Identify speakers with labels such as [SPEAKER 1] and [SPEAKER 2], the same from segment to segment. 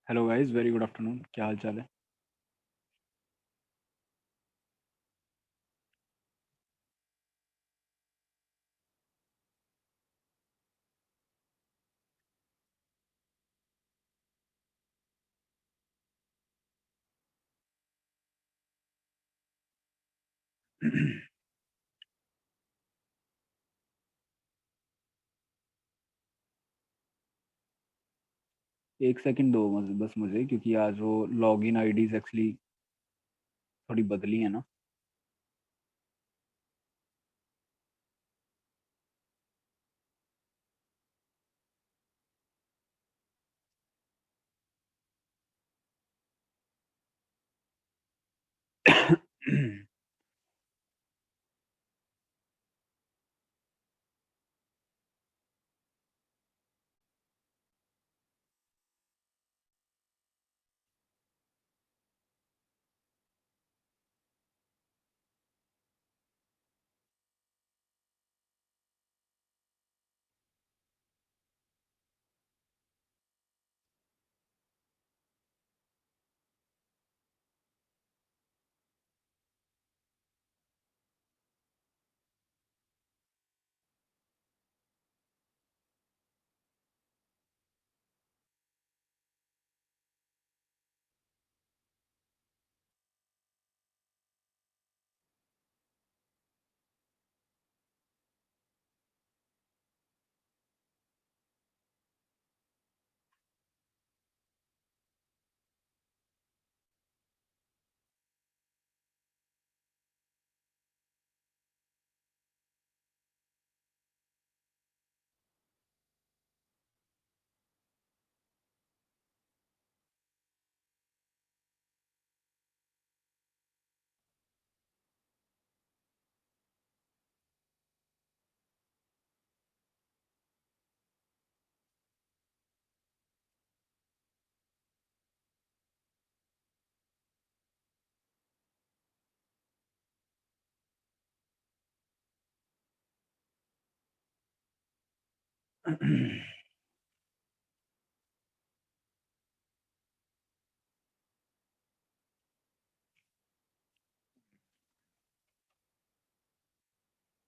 [SPEAKER 1] Hello guys, very good afternoon. क्या हाल चाल है? एक सेकंड दो बस मुझे, क्योंकि आज वो लॉगिन आईडीज एक्चुअली थोड़ी बदली है ना।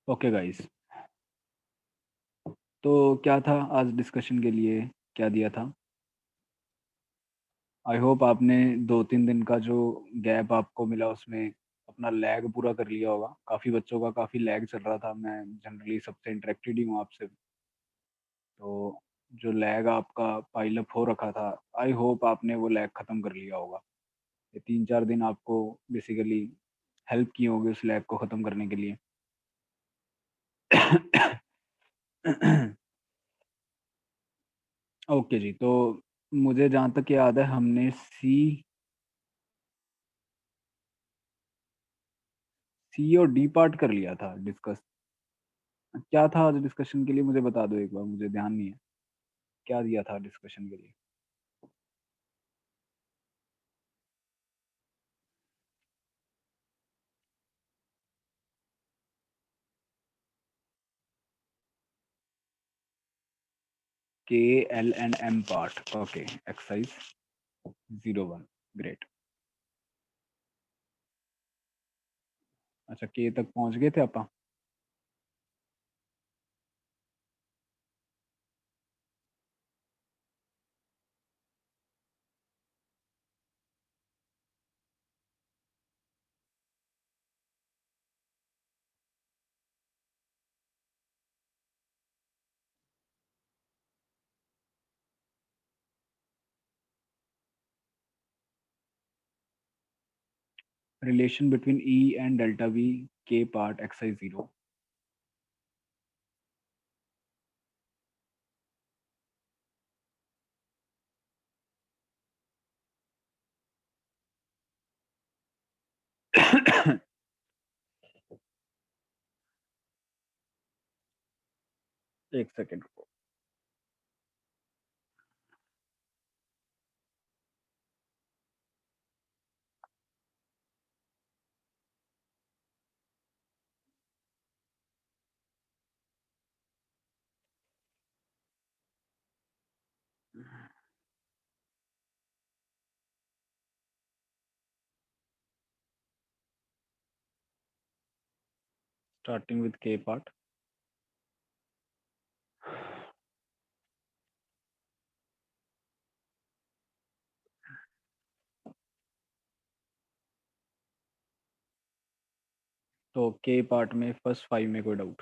[SPEAKER 1] ओके गाइस, तो क्या था आज डिस्कशन के लिए? क्या दिया था? आई होप आपने 2-3 दिन का जो गैप आपको मिला उसमें अपना लैग पूरा कर लिया होगा। काफ़ी बच्चों का काफ़ी लैग चल रहा था। मैं जनरली सबसे इंटरेक्टेड ही हूँ आपसे। तो जो लैग आपका पाइल अप हो रखा था, आई होप आपने वो लैग ख़त्म कर लिया होगा। ये 3-4 दिन आपको बेसिकली हेल्प की होगी उस लैग को ख़त्म करने के लिए। ओके जी, तो मुझे जहाँ तक याद है हमने सी और डी पार्ट कर लिया था डिस्कस। क्या था आज डिस्कशन के लिए? मुझे बता दो एक बार, मुझे ध्यान नहीं है। क्या दिया था डिस्कशन के लिए? K, L and M part. Okay, exercise 01। Great. अच्छा, के तक पहुंच गए थे आप? Relation between E and delta V, K part, exercise 0। एक second. Starting with K part. तो के पार्ट में फर्स्ट 5 में कोई डाउट?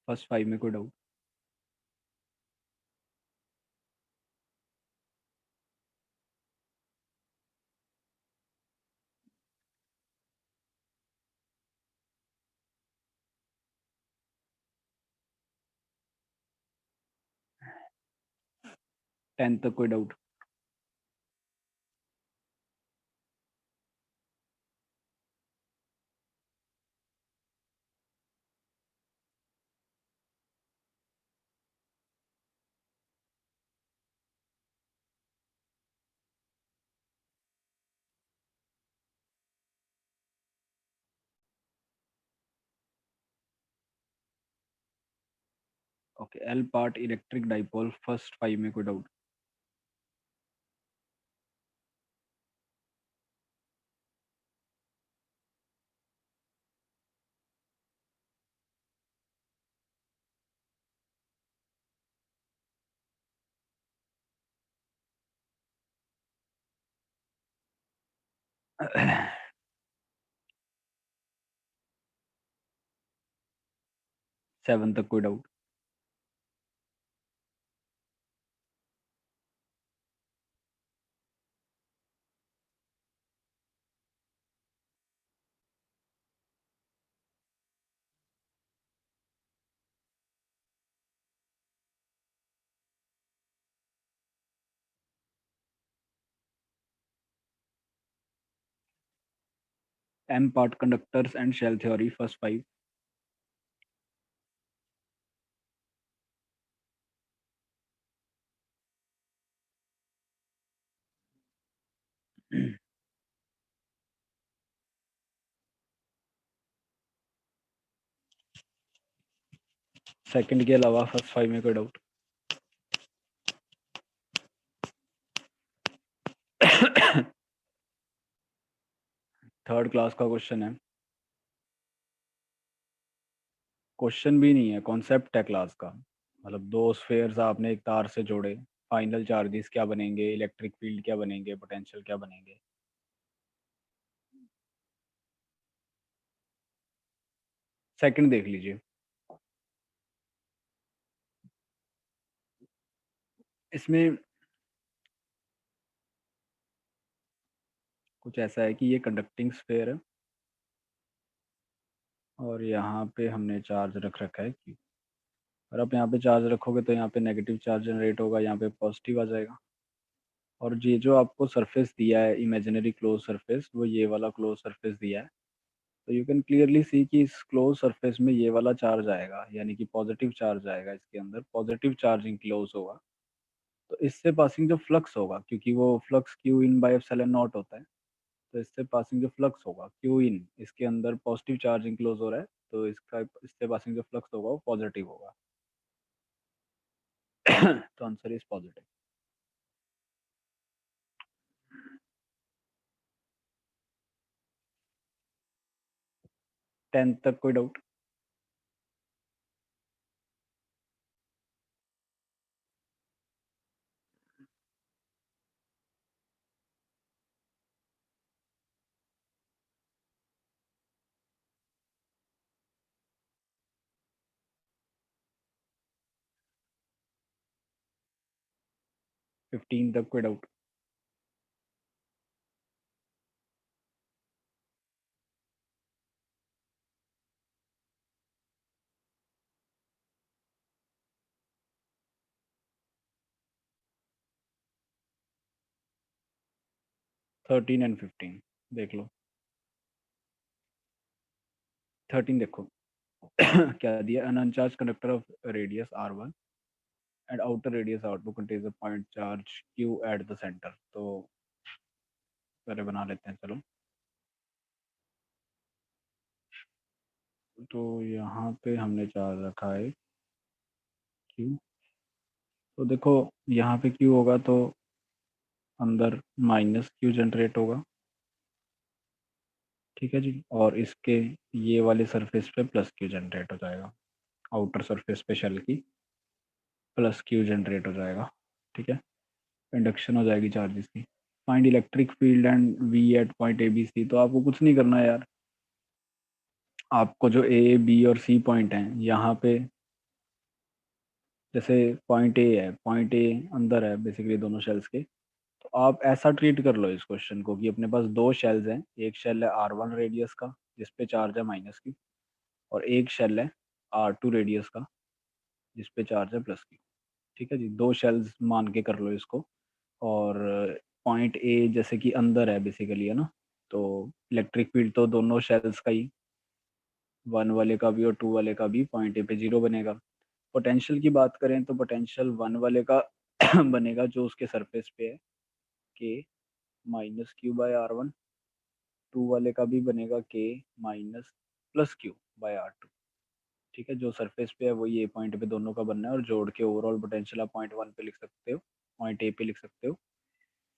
[SPEAKER 1] फर्स्ट 5 में कोई डाउट? टेंथ तक कोई doubt? Okay, L part electric dipole, first 5 में कोई डाउट? सेवन तक कोई doubt? M part conductors and shell theory, first 5। Second के अलावा फर्स्ट 5 में कोई डाउट? थर्ड क्लास का क्वेश्चन है। क्वेश्चन भी नहीं है, कॉन्सेप्ट है क्लास का। मतलब दो स्फेयर्स आपने एक तार से जोड़े, फाइनल चार्जेस क्या बनेंगे, इलेक्ट्रिक फील्ड क्या बनेंगे, पोटेंशियल क्या बनेंगे। सेकंड देख लीजिए। इसमें कुछ ऐसा है कि ये कंडक्टिंग स्फेयर है और यहाँ पे हमने चार्ज रख रखा है Q। और आप यहाँ पे चार्ज रखोगे तो यहाँ पे नेगेटिव चार्ज जनरेट होगा, यहाँ पे पॉजिटिव आ जाएगा। और ये जो आपको सरफेस दिया है इमेजिनरी क्लोज सरफेस, वो ये वाला क्लोज सरफेस दिया है। तो यू कैन क्लियरली सी कि इस क्लोज सरफेस में ये वाला चार्ज आएगा, यानी कि पॉजिटिव चार्ज आएगा, इसके अंदर पॉजिटिव चार्जिंग क्लोज होगा। तो इससे पासिंग जो फ्लक्स होगा, क्योंकि वो flux Q in by epsilon not होता है, तो इससे पासिंग जो फ्लक्स होगा क्यू इन, इसके अंदर पॉजिटिव चार्ज इंक्लोज हो रहा है, तो इसका इससे पासिंग जो फ्लक्स होगा वो पॉजिटिव होगा। तो आंसर इज पॉजिटिव। 10 तक कोई डाउट? 15 तक कोई डाउट? 13 एंड 15 देख लो। 13 देखो। क्या दिया, an uncharged conductor of radius r1 and outer radius r2 contains a point charge q at the centre. तो पहले बना लेते हैं चलो। तो यहाँ पे हमने चार्ज रखा है q। तो देखो यहाँ पे q होगा तो अंदर माइनस q जनरेट होगा, ठीक है जी। और इसके ये वाले सरफेस पे प्लस q जनरेट हो जाएगा, आउटर सरफेस पे शेल की प्लस q जनरेट हो जाएगा, ठीक है। इंडक्शन हो जाएगी चार्जेस की। Find electric field and v at point A B C. तो आपको कुछ नहीं करना है यार, आपको जो ए बी और सी पॉइंट हैं यहाँ पे, जैसे पॉइंट ए है, पॉइंट ए अंदर है बेसिकली दोनों शेल्स के। तो आप ऐसा ट्रीट कर लो इस क्वेश्चन को कि अपने पास दो शेल्स हैं, एक शेल है r1 रेडियस का जिस पे चार्ज है माइनस की, और एक शेल है r2 रेडियस का जिस पे चार्ज है प्लस की, ठीक है जी। दो शेल्स मान के कर लो इसको। और पॉइंट ए जैसे कि अंदर है बेसिकली, है ना, तो इलेक्ट्रिक फील्ड तो दोनों शेल्स का ही, वन वाले का भी और टू वाले का भी, पॉइंट ए पे जीरो बनेगा। पोटेंशियल की बात करें तो पोटेंशियल वन वाले का बनेगा जो उसके सरफेस पे है, के minus Q by r1। To वाले का भी बनेगा के minus plus Q by r2, ठीक है। जो सरफेस पे है वही ए पॉइंट पे दोनों का बनना है, और जोड़ के ओवरऑल पोटेंशियल आप पॉइंट वन पे लिख सकते हो, पॉइंट ए पे लिख सकते हो।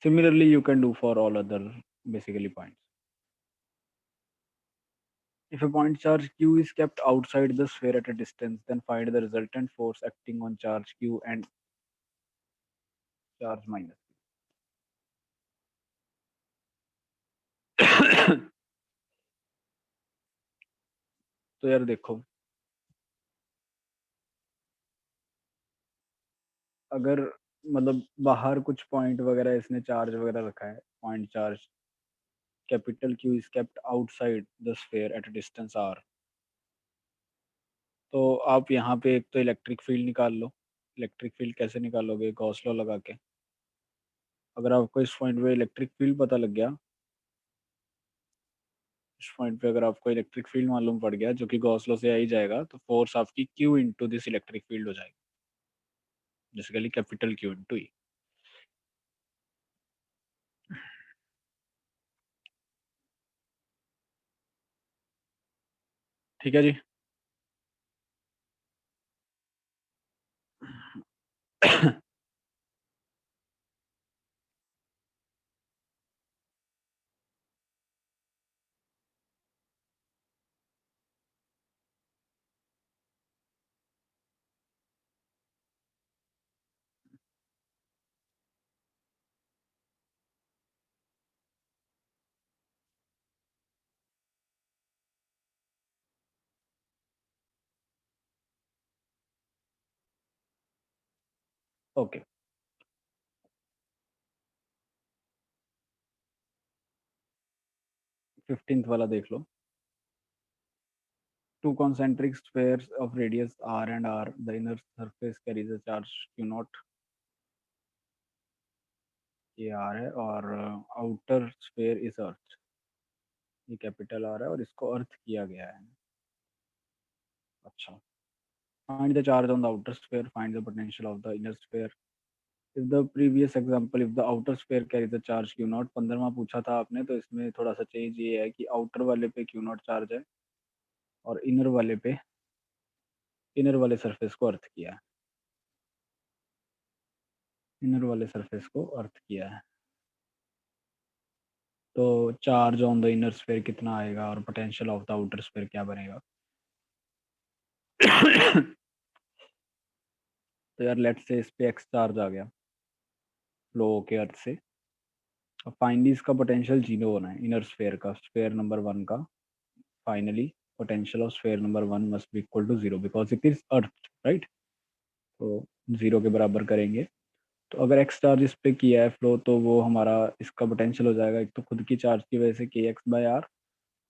[SPEAKER 1] Similarly you can do for all other basically points. If a point charge q is kept outside the sphere at a distance, then find the resultant force acting on charge q and charge minus q. तो यार देखो, अगर मतलब बाहर कुछ point वगैरह इसने charge वगैरह रखा है, point charge capital Q is kept outside the sphere at distance R, तो आप यहाँ पे एक तो इलेक्ट्रिक फील्ड निकाल लो। इलेक्ट्रिक फील्ड कैसे निकालोगे, गॉस लॉ लगा के। अगर आपको इस पॉइंट पे इलेक्ट्रिक फील्ड पता लग गया, इस पॉइंट पे अगर आपको इलेक्ट्रिक फील्ड मालूम पड़ गया जो कि गॉस लॉ से आ ही जाएगा, तो फोर्स आपकी Q into this electric field हो जाएगी, बेसिकली कैपिटल क्यू इंटू ई, ठीक है जी। ओके, 15th वाला देख लो। Two concentric spheres of radius r and r, the inner surface carries a charge q naught, ये r है, और आउटर स्फीयर इज अर्थ, ये कैपिटल r है, और इसको अर्थ किया गया है। अच्छा, find the charge on the outer sphere, find the potential of the inner sphere. If the previous example, if the outer sphere carries a charge q naught, 15वां पूछा था आपने, तो इसमें थोड़ा सा चेंज ये है कि आउटर वाले पे q naught चार्ज है और इनर वाले पे, इनर वाले सरफेस को अर्थ किया है, इनर वाले सरफेस को अर्थ किया है। तो charge on the inner sphere कितना आएगा और potential of the outer sphere क्या बनेगा। तो यार लेट्स से इस पे एक्स चार्ज आ गया फ्लो के अर्थ से। अब फाइनली इसका पोटेंशियल जीरो होना है इनर स्फीयर का, स्फीयर नंबर वन का। Finally potential of sphere number one must be equal to zero because it is earth, right. तो जीरो के बराबर करेंगे। तो अगर एक्स चार्ज इस पे किया है फ्लो, तो वो हमारा इसका पोटेंशियल हो जाएगा, एक तो खुद की चार्ज की वजह से के एक्स बाय आर,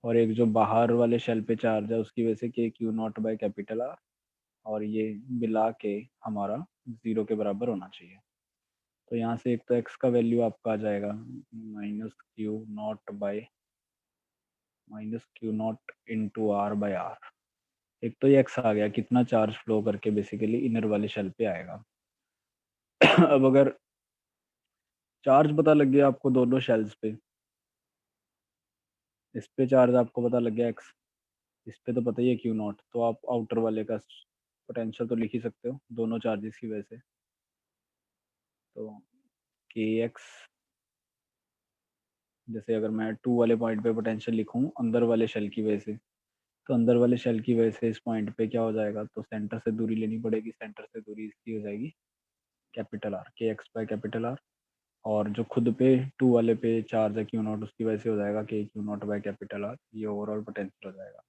[SPEAKER 1] और एक जो बाहर वाले शेल पे चार्ज है उसकी वजह से K Q not by capital R, और ये मिला के हमारा जीरो के बराबर होना चाहिए। तो यहाँ से एक तो एक्स का वैल्यू आपका आ जाएगा minus Q not into R by R, एक तो ये एक्स आ गया, कितना चार्ज फ्लो करके बेसिकली इनर वाले शेल पे आएगा। अब अगर चार्ज पता लग गया आपको दोनों शेल्स पे, इस पे चार्ज आपको पता लग गया एक्स, इस पे तो पता ही है क्यू नॉट, तो आप आउटर वाले का पोटेंशियल तो लिख ही सकते हो दोनों चार्जेस की वजह से। तो के एक्स, जैसे अगर मैं टू वाले पॉइंट पे पोटेंशियल लिखूं अंदर वाले शेल की वजह से, तो अंदर वाले शेल की वजह से इस पॉइंट पे क्या हो जाएगा, तो सेंटर से दूरी लेनी पड़ेगी, सेंटर से दूरी इसकी हो जाएगी कैपिटल आर, के एक्स बाय कैपिटल आर। और जो खुद पे टू वाले पे चार्ज है क्यू नॉट, उसकी वजह से हो जाएगा K Q not by capital R, ये ओवरऑल पोटेंशियल हो जाएगा।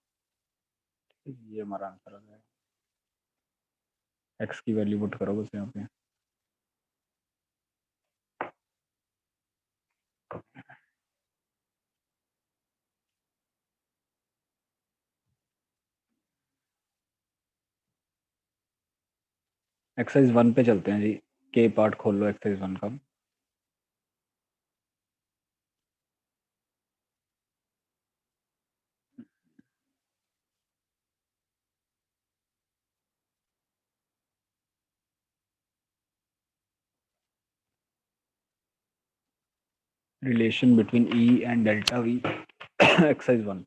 [SPEAKER 1] ये हमारा आंसर हो जाएगा। एक्स की वैल्यू पुट करो बस यहाँ पे। एक्सरसाइज 1 पे चलते हैं जी, के पार्ट खोल लो एक्सरसाइज 1 का। Relation between E and delta we, exercise 1।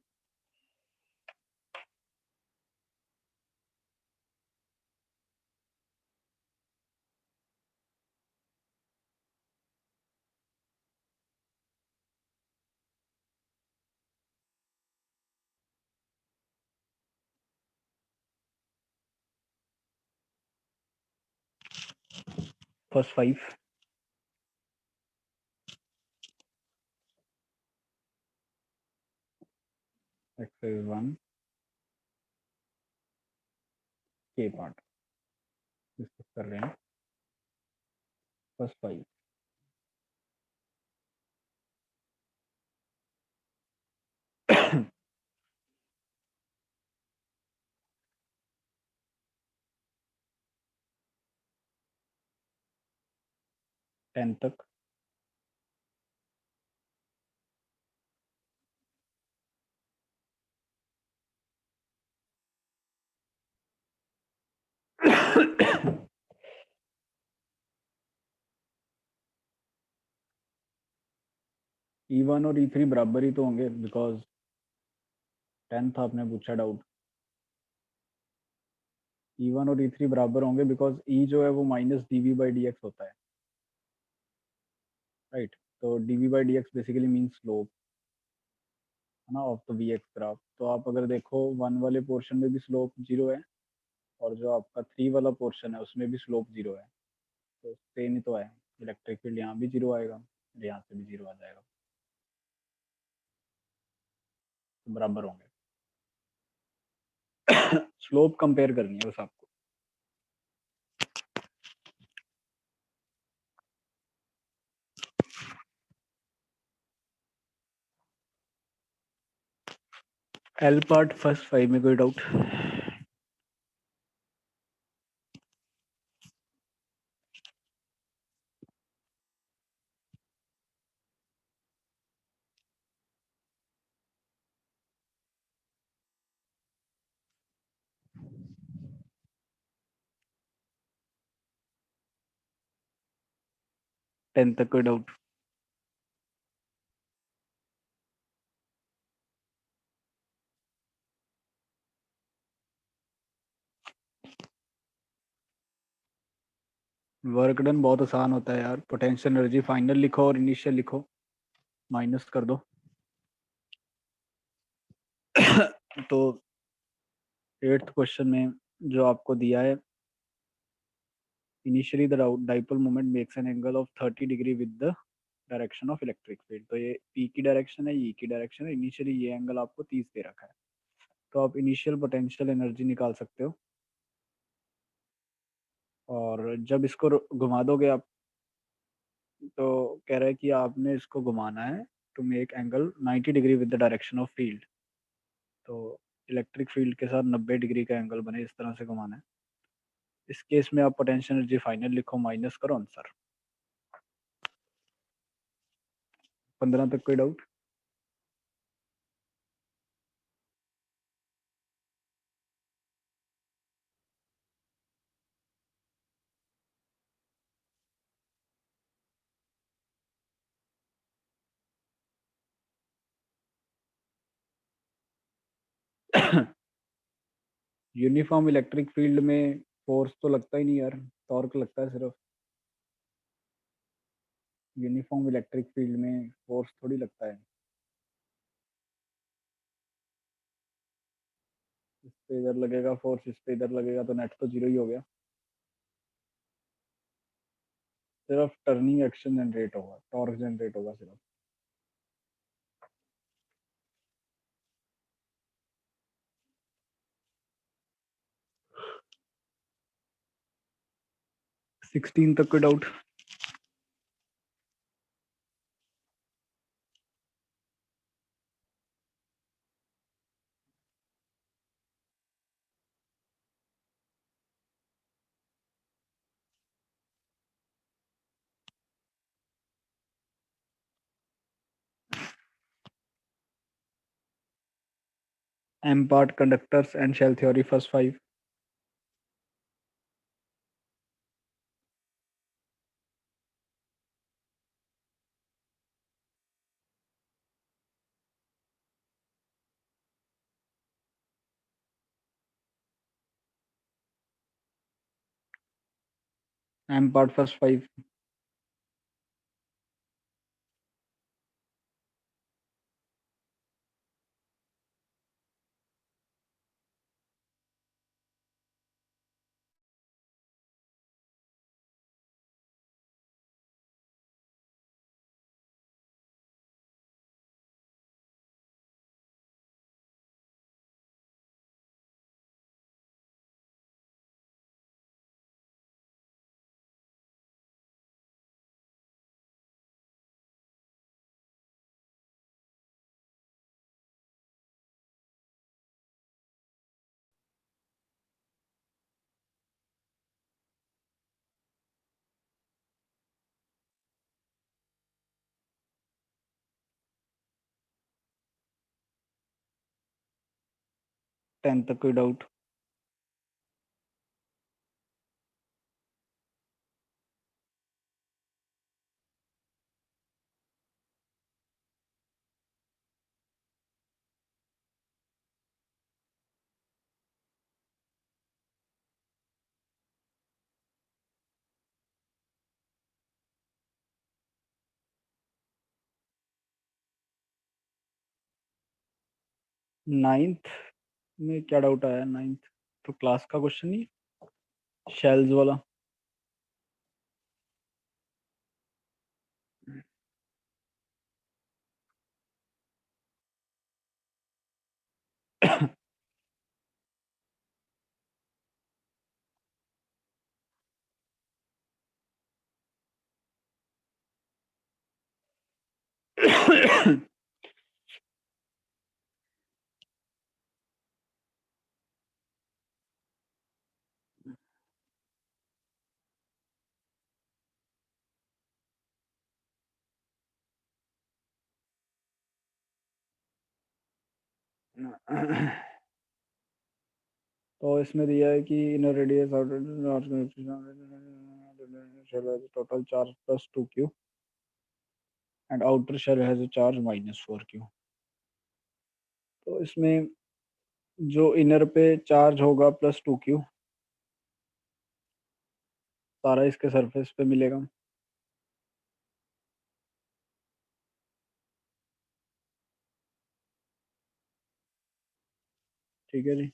[SPEAKER 1] First 5। Exercise 1 के पार्ट डिस्कस कर रहे हैं। फर्स्ट 5। 10 तक। E1 और E3 बराबर ही तो होंगे, बिकॉज 10th आपने पूछा डाउट। E1 और E3 बराबर होंगे बिकॉज E जो है वो minus dv by D X होता है, राइट। तो dv by D X basically mean slope है ना of the V X graph. तो आप अगर देखो 1 वाले पोर्शन में भी स्लोप 0 है, और जो आपका 3 वाला पोर्शन है उसमें भी स्लोप 0 है, तो सेम ही तो है। इलेक्ट्रिक फील्ड यहाँ भी 0 आएगा और यहाँ से भी 0 आ जाएगा, तो बराबर होंगे। स्लोप कंपेयर करनी है बस आपको। एल पार्ट फर्स्ट 5 में कोई डाउट? 10 तक कोई डाउट? वर्क डन बहुत आसान होता है यार, पोटेंशियल एनर्जी फाइनल लिखो और इनिशियल लिखो, माइनस कर दो। तो 8th क्वेश्चन में जो आपको दिया है, initially the dipole moment makes an angle of 30 degree with the direction of electric field. तो ये पी की डायरेक्शन है, ई की डायरेक्शन है, इनिशियली ये एंगल आपको 30 दे रखा है। तो आप इनिशियल पोटेंशियल एनर्जी निकाल सकते हो, और जब इसको घुमा दोगे आप, तो कह रहा है कि आपने इसको घुमाना है to make angle 90 degree with the direction of field. तो इलेक्ट्रिक फील्ड के साथ 90 डिग्री का एंगल बने, इस तरह से घुमाना है। इस केस में आप पोटेंशियल एनर्जी फाइनल लिखो, माइनस करो आंसर। 15 तक कोई डाउट? यूनिफॉर्म इलेक्ट्रिक फील्ड में फोर्स तो लगता ही नहीं यार, टॉर्क लगता है सिर्फ। यूनिफॉर्म इलेक्ट्रिक फील्ड में फोर्स थोड़ी लगता है। इस पे इधर लगेगा फोर्स, इस पे इधर लगेगा, तो नेट तो जीरो ही हो गया। सिर्फ टर्निंग एक्शन जनरेट होगा, टॉर्क जनरेट होगा सिर्फ। 16 तक का doubt. M part conductors and shell theory first 5। M part first 5। 10 तक कोई डाउट। 9th में क्या डाउट आया? 9th तो क्लास का क्वेश्चन ही, शेल्स वाला। तो इसमें दिया है कि inner radius total charge +2q and outer shell has a charge -4q। तो इसमें जो इनर पे चार्ज होगा +2q, सारा इसके सरफेस पे मिलेगा। ठीक है जी।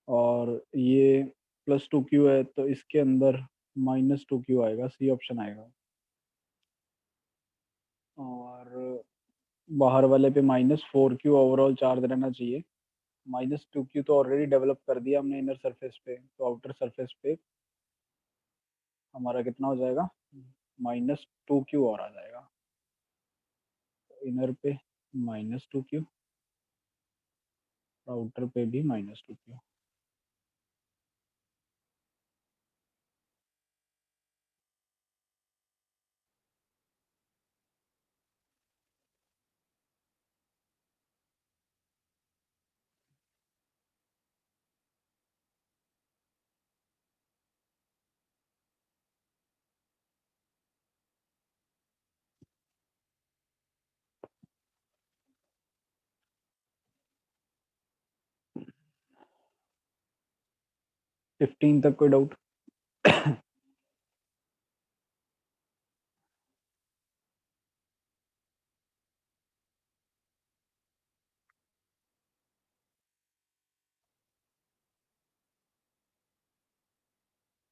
[SPEAKER 1] और ये +2q है, तो इसके अंदर -2q आएगा, सी ऑप्शन आएगा। और बाहर वाले पे -4q ओवरऑल चार्ज रहना चाहिए। -2q तो ऑलरेडी डेवलप कर दिया हमने इनर सरफेस पे, तो आउटर सरफेस पे हमारा कितना हो जाएगा? -2q और आ जाएगा। इनर पे -2q, आउटर पे भी -2q। 15 तक कोई डाउट?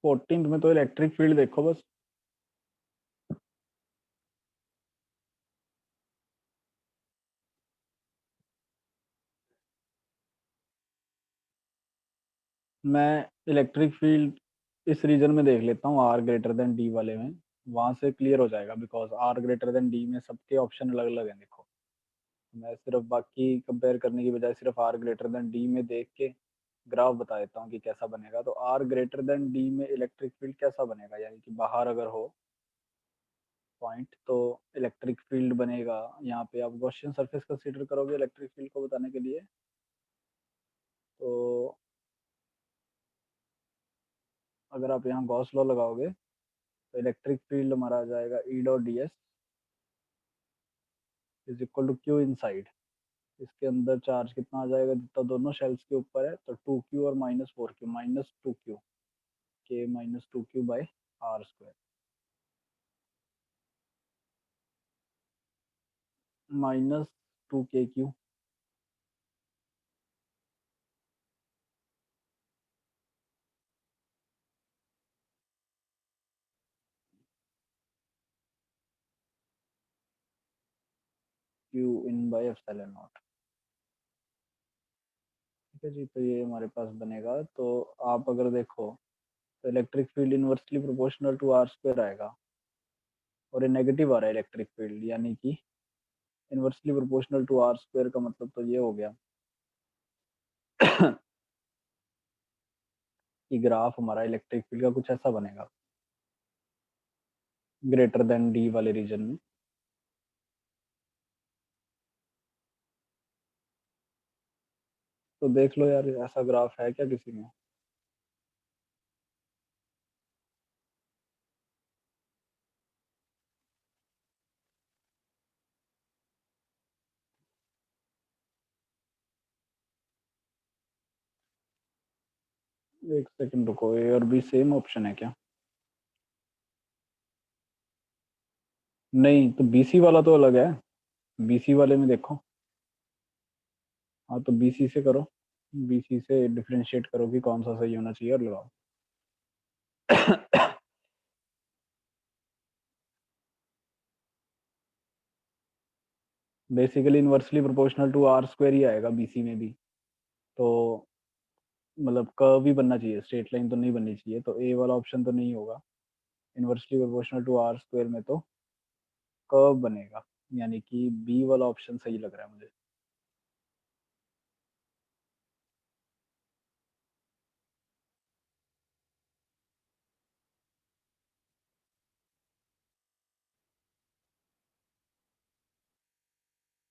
[SPEAKER 1] 14 में तो इलेक्ट्रिक फील्ड देखो बस। मैं इलेक्ट्रिक फील्ड इस रीजन में देख लेता हूँ, आर ग्रेटर देन डी वाले में। वहां से क्लियर हो जाएगा, because R greater than D में सबके ऑप्शन अलग अलग हैं। देखो, मैं सिर्फ बाकी कंपेयर करने की बजाय सिर्फ आर ग्रेटर देन डी में देख के ग्राफ बता देता हूँ कि कैसा बनेगा। तो आर ग्रेटर देन डी में इलेक्ट्रिक फील्ड कैसा बनेगा, यानी कि बाहर अगर हो पॉइंट तो इलेक्ट्रिक फील्ड बनेगा। यहाँ पे आप गॉसियन सरफेस कंसीडर करोगे इलेक्ट्रिक फील्ड को बताने के लिए, तो अगर आप यहाँ गॉस लॉ लगाओगे तो इलेक्ट्रिक फील्ड हमारा आ जाएगा E dot D S is equal to Q inside. इसके अंदर चार्ज कितना आ जाएगा, जितना दोनों शेल्स के ऊपर है, तो 2q और -4q, -2q, के -2q by R square, -2kq। Q in by epsilon not. ठीक है जी, तो ये हमारे पास बनेगा। तो आप अगर देखो तो electric field inversely proportional to R square आएगा, और ये नेगेटिव आ रहा है इलेक्ट्रिक फील्ड, यानी कि inversely proportional to R square का मतलब तो ये हो गया कि ग्राफ हमारा इलेक्ट्रिक फील्ड का कुछ ऐसा बनेगा ग्रेटर देन डी वाले रीजन में। तो देख लो यार, ऐसा ग्राफ है क्या किसी में? एक सेकंड रुको, ए और बी सेम ऑप्शन है क्या? नहीं, तो बीसी वाला तो अलग है। बीसी वाले में देखो। हाँ, तो बीसी से करो, बीसी से डिफरेंशिएट करो कि कौन सा सही होना चाहिए और लगाओ। Basically inversely proportional to R square ही आएगा बीसी में भी। तो मतलब कर्व ही बनना चाहिए, स्ट्रेट लाइन तो नहीं बननी चाहिए, तो ए वाला ऑप्शन तो नहीं होगा। Inversely proportional to R square में तो कर्व बनेगा, यानी कि बी वाला ऑप्शन सही लग रहा है मुझे।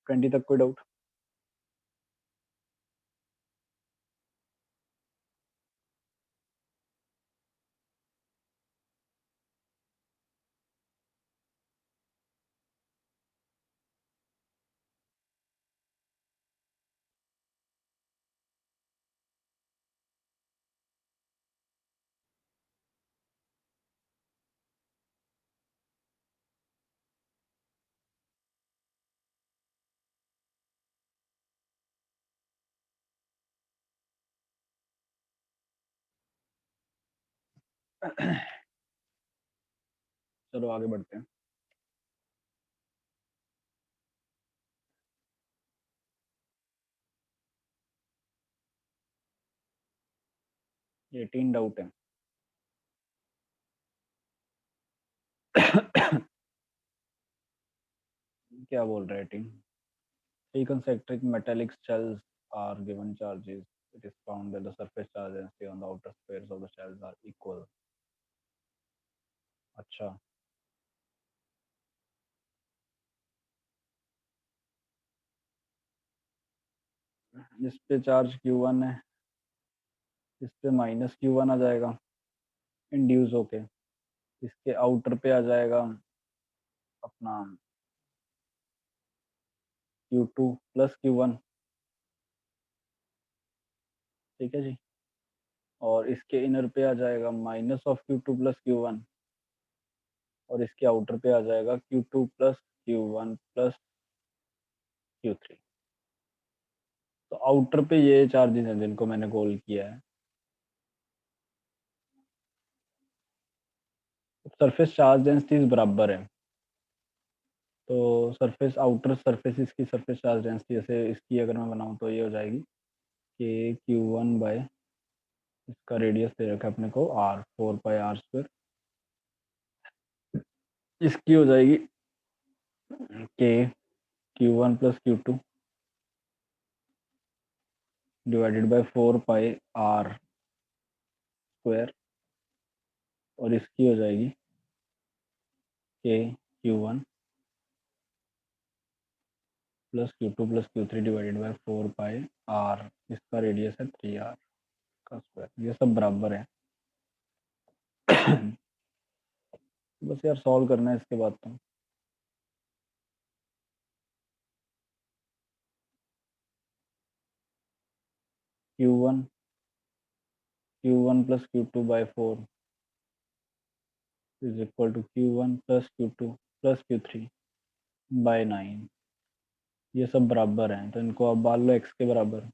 [SPEAKER 1] 20 तक कोई डाउट? चलो आगे बढ़ते हैं। 18 डाउट है। क्या बोल रहे हैं team? Three concentric metallic shells are given charges. It is found that the surface charge density on the outer spheres of the shells are equal. अच्छा, इस पे चार्ज Q1 है, इस पे -Q1 आ जाएगा इंड्यूस होके। इसके आउटर पे आ जाएगा अपना Q2 प्लस Q1। ठीक है जी। और इसके इनर पे आ जाएगा -(Q2 + Q1) और इसके आउटर पे आ जाएगा Q2 + Q1 + Q3। तो आउटर पे ये चार्जेस हैं जिनको मैंने कॉल किया है। सरफेस चार्ज डेंसिटीज बराबर है। तो सरफेस आउटर सरफेस इसकी सरफेस चार्ज डेंसिटी जैसे इसकी अगर मैं बनाऊं तो ये हो जाएगी कि Q1 / इसका रेडियस दे रखा है अपने को R, 4πr²। इसकी हो जाएगी के Q1 + Q2 /4πr²। और इसकी हो जाएगी के Q1 + Q2 + Q3 /4πr। इसका रेडियस है 3r का स्क्वायर। ये सब बराबर है। बस यार सॉल्व करना है इसके बाद तो। Q1 + Q2/4 is equal to Q1 + Q2 + Q3/9। ये सब बराबर हैं तो इनको अब डाल लो x के बराबर।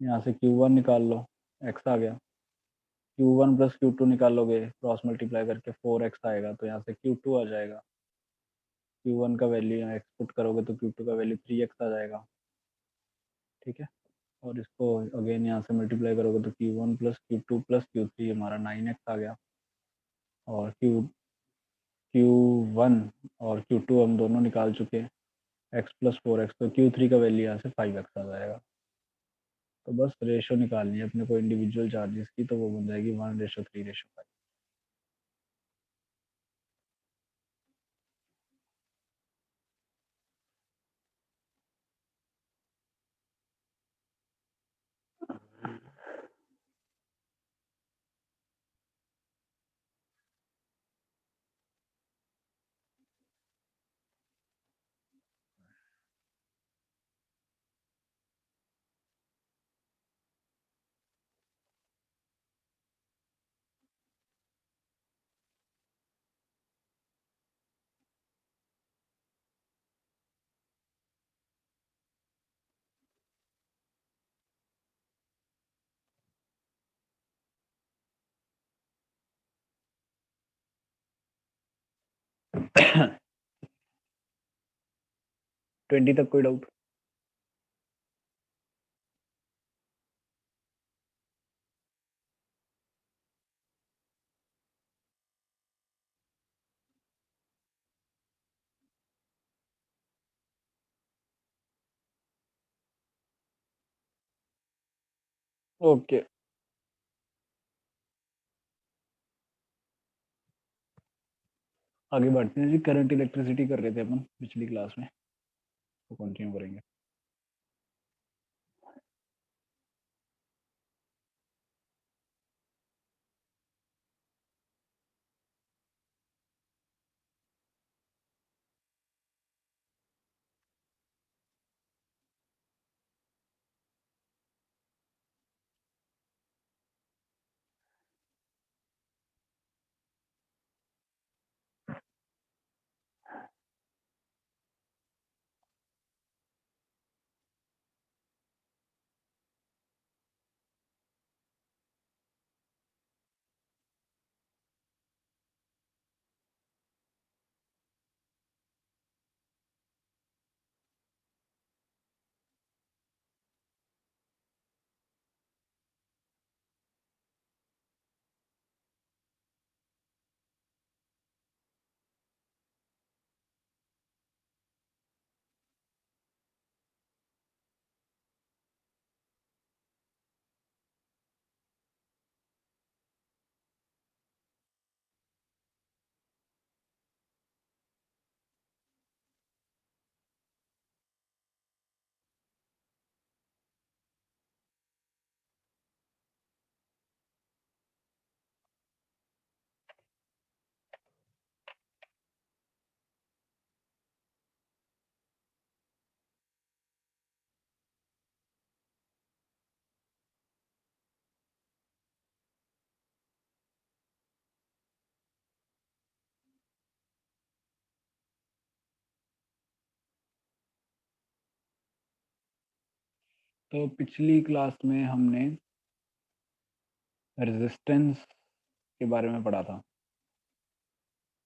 [SPEAKER 1] यहाँ से Q1 निकाल लो, x आ गया। Q1 + Q2 निकालोगे क्रॉस मल्टीप्लाई करके 4x आएगा, तो यहाँ से Q2 आ जाएगा। Q1 का वैल्यू यहाँ एक्स पुट करोगे तो Q2 का वैल्यू 3x आ जाएगा। ठीक है। और इसको अगेन यहाँ से मल्टीप्लाई करोगे तो Q1 + Q2 + Q3 हमारा 9x आ गया। और Q1 और Q2 हम दोनों निकाल चुके हैं, x + 4x, तो Q3 का वैल्यू यहाँ से 5x आ जाएगा। तो बस रेशो निकालनी है अपने को इंडिविजुअल चार्जेस की, तो वो बन जाएगी 1:3:5। ट्वेंटी तक कोई डाउट? ओके, आगे बढ़ते हैं जी। करंट इलेक्ट्रिसिटी कर रहे थे अपन पिछली क्लास में, तो कंटिन्यू करेंगे। तो पिछली क्लास में हमने रेजिस्टेंस के बारे में पढ़ा था।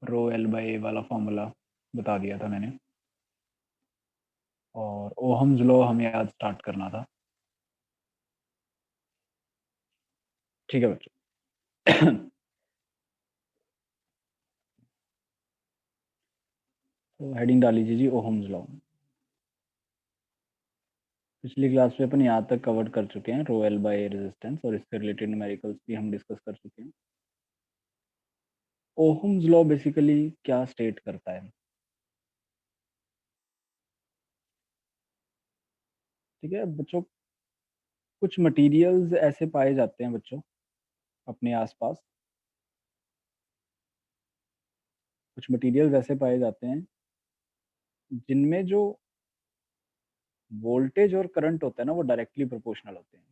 [SPEAKER 1] रो एल बाई ए वाला फॉर्मूला बता दिया था मैंने, और ओहम्स लॉ हमें आज स्टार्ट करना था। ठीक है बच्चों। तो हेडिंग डाल लीजिए जी, ओहम्स लॉ। पिछली क्लास में अपन यहाँ तक कवर कर चुके हैं, rho L by A resistance, और इससे रिलेटेड न्यूमेरिकल्स भी हम डिस्कस कर चुके हैं। ओहम्स लॉ बेसिकली क्या स्टेट करता है? ठीक है बच्चों, कुछ मटेरियल्स ऐसे पाए जाते हैं बच्चों अपने आसपास, कुछ मटेरियल्स ऐसे पाए जाते हैं जिनमें जो वोल्टेज और करंट होता है ना, वो डायरेक्टली प्रोपोर्शनल होते हैं।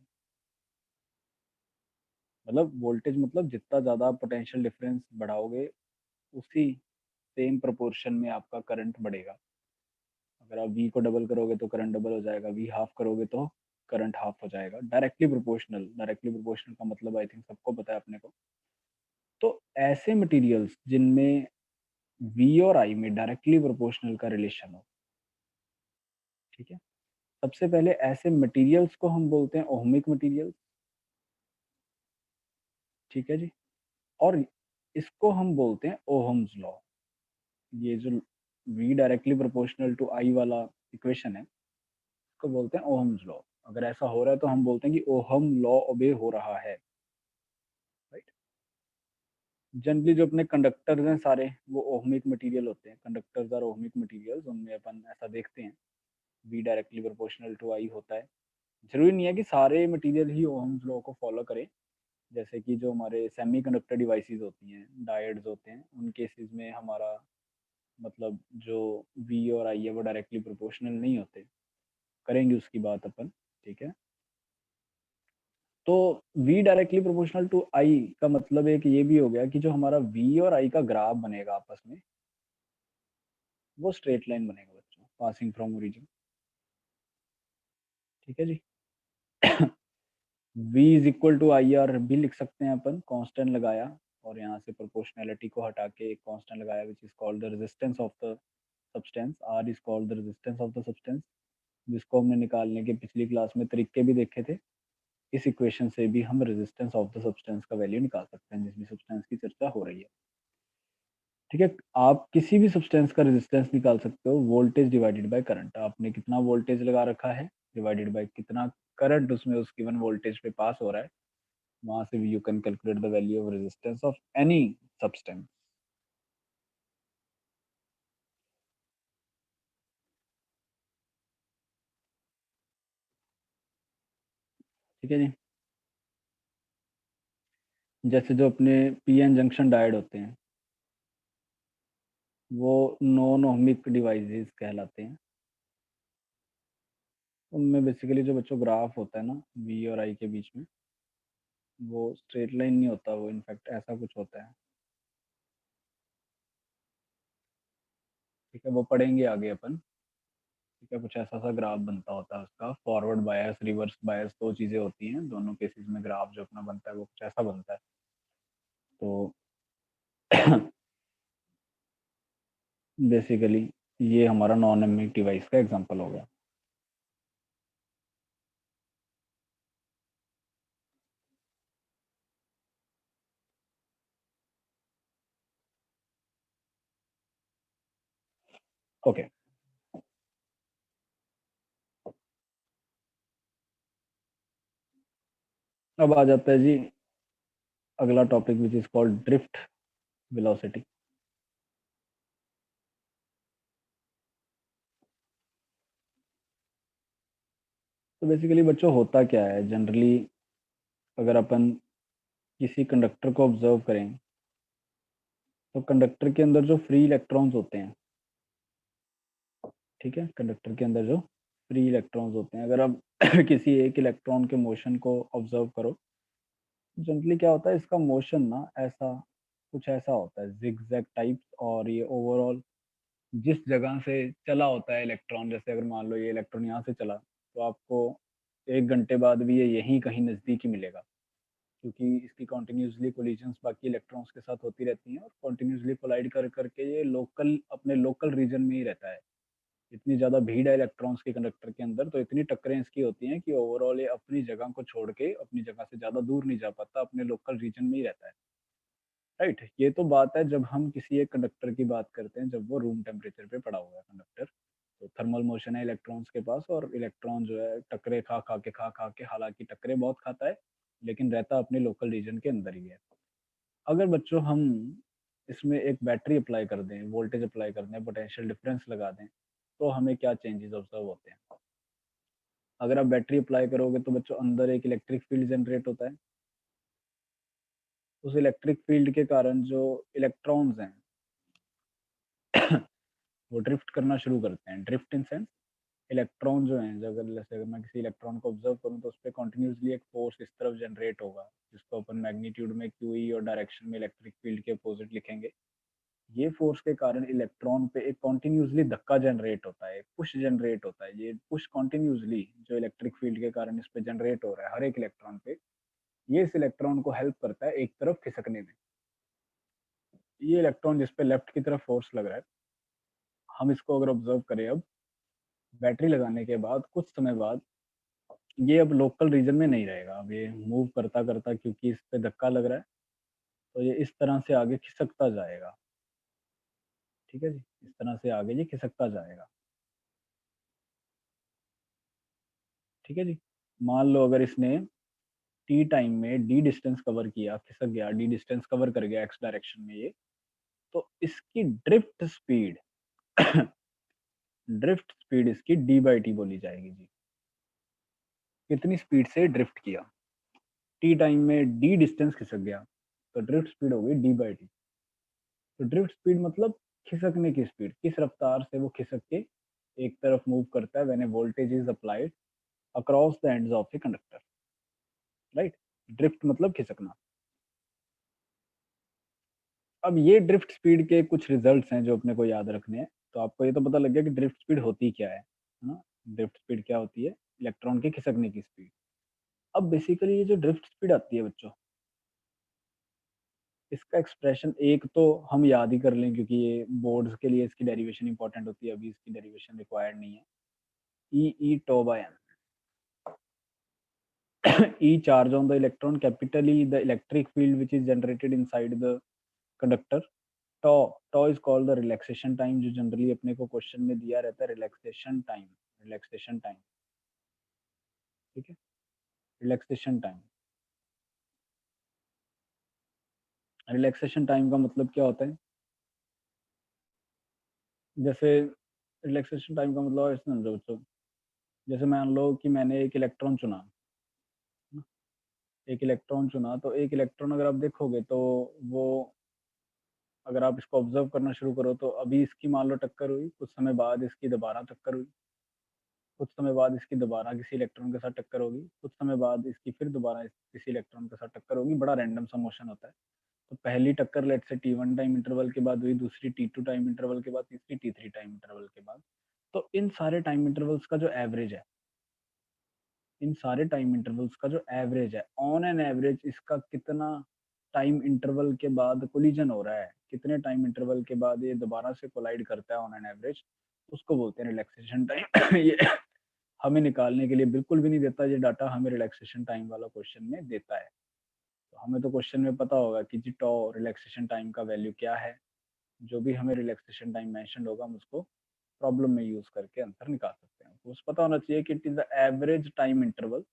[SPEAKER 1] मतलब वोल्टेज मतलब जितना ज़्यादा पोटेंशियल डिफरेंस बढ़ाओगे, उसी सेम प्रोपोर्शन में आपका करंट बढ़ेगा। अगर आप वी को डबल करोगे तो करंट डबल हो जाएगा, वी हाफ करोगे तो करंट हाफ हो जाएगा। डायरेक्टली प्रोपोर्शनल, डायरेक्टली प्रोपोर्शनल का मतलब आई थिंक सबको पता है अपने को। तो ऐसे मटेरियल्स जिनमें वी और आई में डायरेक्टली प्रोपोर्शनल का रिलेशन हो, ठीक है, सबसे पहले ऐसे मटेरियल्स को हम बोलते हैं ओहमिक मटेरियल्स। ठीक है जी। और इसको हम बोलते हैं ओहम्स लॉ। ये जो v डायरेक्टली प्रोपोर्शनल टू आई वाला इक्वेशन है, इसको बोलते हैं ओहम्स लॉ। अगर ऐसा हो रहा है तो हम बोलते हैं कि ओहम लॉ ओबे हो रहा है, राइट। जनरली जो अपने कंडक्टर्स हैं सारे, वो ओहमिक मटेरियल होते हैं। कंडक्टर्स आर ओहमिक मटेरियल्स, उनमें अपन ऐसा देखते हैं v डायरेक्टली प्रोपोर्शनल टू आई होता है। जरूरी नहीं है कि सारे मटेरियल ही ओहम्स लॉ को फॉलो करें। जैसे कि जो हमारे सेमीकंडक्टर डिवाइसेस होती हैं, डायोड्स होते हैं, उन केसेस में हमारा मतलब जो वी और आई है वो डायरेक्टली प्रोपोर्शनल नहीं होते। करेंगे उसकी बात अपन, ठीक है। तो v directly proportional to i का मतलब एक ये भी हो गया कि जो हमारा v और i का ग्राफ बनेगा आपस में, वो स्ट्रेट लाइन बनेगा बच्चों, पासिंग फ्रॉम ओरिजिन। ठीक है जी। v is equal to I R भी लिख सकते हैं अपन, कांस्टेंट लगाया और यहाँ से प्रोपोर्शनैलिटी को हटा के एक कांस्टेंट लगाया, विच is called the resistance of the substance. r is called the resistance of the substance, जिसको हमने निकालने के पिछली क्लास में तरीके भी देखे थे। इस इक्वेशन से भी हम रेजिस्टेंस ऑफ द सब्सटेंस का वैल्यू निकाल सकते हैं जिसमें सब्सटेंस की चर्चा हो रही है। ठीक है, आप किसी भी सब्सटेंस का रेजिस्टेंस निकाल सकते हो वोल्टेज डिवाइडेड बाय करंट। आपने कितना वोल्टेज लगा रखा है डिवाइडेड बाय कितना करंट उसमें उस गिवन वोल्टेज पे पास हो रहा है, वहां से भी you can calculate the value of resistance of any substance. ठीक है जी। जैसे जो अपने पीएन जंक्शन डायोड होते हैं, वो नॉन ओहमिक डिवाइसेस कहलाते हैं। उनमें बेसिकली जो बच्चों ग्राफ होता है ना वी और आई के बीच में, वो स्ट्रेट लाइन नहीं होता, वो इनफैक्ट ऐसा कुछ होता है। ठीक है, वो पढ़ेंगे आगे अपन। ठीक है, कुछ ऐसा सा ग्राफ बनता होता है उसका, फॉरवर्ड बायस रिवर्स बायस दो चीजें होती हैं दोनों केसेस में। ग्राफ जो अपना बनता है वो कुछ ऐसा बनता है। तो बेसिकली ये हमारा नॉन एमिक डिवाइस का एग्जांपल हो गया। ओके, अब आ जाता है जी अगला topic, which is called drift velocity. तो बेसिकली बच्चों होता क्या है जनरली, अगर अपन किसी कंडक्टर को ऑब्जर्व करें, तो कंडक्टर के अंदर जो फ्री इलेक्ट्रॉन्स होते हैं, ठीक है, कंडक्टर के अंदर जो फ्री इलेक्ट्रॉन्स होते हैं, अगर आप किसी एक इलेक्ट्रॉन के मोशन को ऑब्जर्व करो, जनरली क्या होता है इसका मोशन ना, ऐसा कुछ ऐसा होता है जिगजैग टाइप। और ये ओवरऑल जिस जगह से चला होता है इलेक्ट्रॉन, जैसे अगर मान लो ये इलेक्ट्रॉन यहाँ से चला, तो आपको 1 घंटे बाद भी ये यहीं कहीं नज़दीक ही मिलेगा, क्योंकि इसकी कंटिन्यूअसली कोलिजन्स बाकी इलेक्ट्रॉन्स के साथ होती रहती हैं और कंटिन्यूअसली कोलाइड कर करके ये लोकल अपने लोकल रीजन में ही रहता है। इतनी ज़्यादा भीड़ है इलेक्ट्रॉन्स के कंडक्टर के अंदर, तो इतनी टक्करें इसकी होती हैं कि ओवरऑल ये अपनी जगह को छोड़ के अपनी जगह से ज़्यादा दूर नहीं जा पाता, अपने लोकल रीजन में ही रहता है। राइट, ये तो बात है जब हम किसी एक कंडक्टर की बात करते हैं जब वो रूम टेम्परेचर पे पड़ा हुआ है कंडक्टर। तो थर्मल मोशन है इलेक्ट्रॉन्स के पास और इलेक्ट्रॉन जो है टकरे खा के हालांकि टकरे बहुत खाता है, लेकिन रहता अपने लोकल रीजन के अंदर ही है। अगर बच्चों हम इसमें एक बैटरी अप्लाई कर दें, वोल्टेज अप्लाई कर दें, पोटेंशियल डिफरेंस लगा दें, तो हमें क्या चेंजेस ऑब्जर्व होते हैं? अगर आप बैटरी अप्लाई करोगे तो बच्चों अंदर एक इलेक्ट्रिक फील्ड जनरेट होता है। उस इलेक्ट्रिक फील्ड के कारण जो इलेक्ट्रॉन्स हैं वो ड्रिफ्ट करना शुरू करते हैं। ड्रिफ्ट इन सेंस इलेक्ट्रॉन जो हैं, अगर जैसे अगर मैं किसी इलेक्ट्रॉन को ऑब्जर्व करूँ तो उस पर कंटिन्यूसली एक फोर्स इस तरफ जनरेट होगा, जिसको अपन मैग्नीट्यूड में क्यूई और डायरेक्शन में इलेक्ट्रिक फील्ड के अपोजिट लिखेंगे। ये फोर्स के कारण इलेक्ट्रॉन पे एक कंटिन्यूसली धक्का जनरेट होता है, पुश जनरेट होता है। ये पुश कंटिन्यूसली जो इलेक्ट्रिक फील्ड के कारण इस पे जनरेट हो रहा है हर एक इलेक्ट्रॉन पे, ये इस इलेक्ट्रॉन को हेल्प करता है एक तरफ खिसकने में। ये इलेक्ट्रॉन जिस पे लेफ्ट की तरफ फोर्स लग रहा है, हम इसको अगर ऑब्जर्व करें अब बैटरी लगाने के बाद कुछ समय बाद, ये अब लोकल रीजन में नहीं रहेगा। अब ये मूव करता करता, क्योंकि इस पे धक्का लग रहा है, तो ये इस तरह से आगे खिसकता जाएगा। ठीक है जी, इस तरह से आगे ये खिसकता जाएगा। ठीक है जी, मान लो अगर इसने टी टाइम में डी डिस्टेंस कवर किया, खिसक गया, डी डिस्टेंस कवर कर गया एक्स डायरेक्शन में ये, तो इसकी ड्रिफ्ट स्पीड ड्रिफ्ट स्पीड इसकी डी बाई टी बोली जाएगी जी। कितनी स्पीड से ड्रिफ्ट किया, टी टाइम में डी डिस्टेंस खिसक गया, तो ड्रिफ्ट स्पीड हो गई डी बाई टी। तो ड्रिफ्ट स्पीड मतलब खिसकने की स्पीड, किस रफ्तार से वो खिसक के एक तरफ मूव करता है when A voltage is applied across the ends of a conductor. Right, drift मतलब खिसकना। अब ये ड्रिफ्ट स्पीड के कुछ रिजल्ट्स हैं जो अपने को याद रखने हैं। तो आपको ये तो पता लग गया कि ड्रिफ्ट स्पीड होती क्या है ना? ड्रिफ्ट स्पीड क्या होती है? इलेक्ट्रॉन के खिसकने की स्पीड। अब बेसिकली ये जो ड्रिफ्ट स्पीड आती है बच्चों, इसका एक्सप्रेशन एक तो हम याद ही कर लें, क्योंकि ये बोर्ड्स के लिए इसकी डेरिवेशन इंपॉर्टेंट होती है, अभी इसकी डेरिवेशन रिक्वायर्ड नहीं है। E tau by m. E charge on the electron, capitally the electric field which is generated inside the conductor. tau is called the relaxation time, जो जनरली अपने को क्वेश्चन में दिया रहता है, रिलैक्सेशन टाइम। रिलैक्सेशन टाइम, ठीक है, relaxation time. Relaxation time का मतलब क्या होता है? जैसे रिलैक्सेशन टाइम का मतलब ऐसे समझो बच्चों, जैसे मान लो कि मैंने एक इलेक्ट्रॉन चुना, एक इलेक्ट्रॉन चुना, तो एक इलेक्ट्रॉन अगर आप देखोगे तो वो, अगर आप इसको ऑब्जर्व करना शुरू करो तो अभी इसकी मान लो टक्कर हुई, कुछ समय बाद इसकी दोबारा टक्कर हुई, कुछ समय बाद इसकी दोबारा किसी इलेक्ट्रॉन के साथ टक्कर होगी, कुछ समय बाद इसकी फिर दोबारा किसी इलेक्ट्रॉन के साथ टक्कर होगी। बड़ा रैंडम सा मोशन होता है। तो पहली टक्कर लेट से T1 टाइम इंटरवल के बाद हुई, दूसरी T2 टाइम इंटरवल के बाद, तीसरी T3 टाइम इंटरवल के बाद। तो इन सारे टाइम इंटरवल्स का जो एवरेज है, इन सारे टाइम इंटरवल्स का जो एवरेज है, ऑन एन एवरेज इसका कितना टाइम इंटरवल के बाद कोलिजन हो रहा है, कितने टाइम इंटरवल के बाद ये दोबारा से कोलाइड करता है ऑन एन एवरेज, उसको बोलते हैं रिलैक्सेशन टाइम। ये हमें निकालने के लिए बिल्कुल भी नहीं देता ये डाटा, हमें रिलैक्सेशन टाइम वाला क्वेश्चन में देता है। तो हमें तो क्वेश्चन में पता होगा कि जी टॉ रिलैक्सेशन टाइम का वैल्यू क्या है। जो भी हमें रिलैक्सेशन टाइम मेंशन होगा हम उसको प्रॉब्लम में यूज करके आंसर निकाल सकते हैं। तो उस पता होना चाहिए कि it is the average time interval,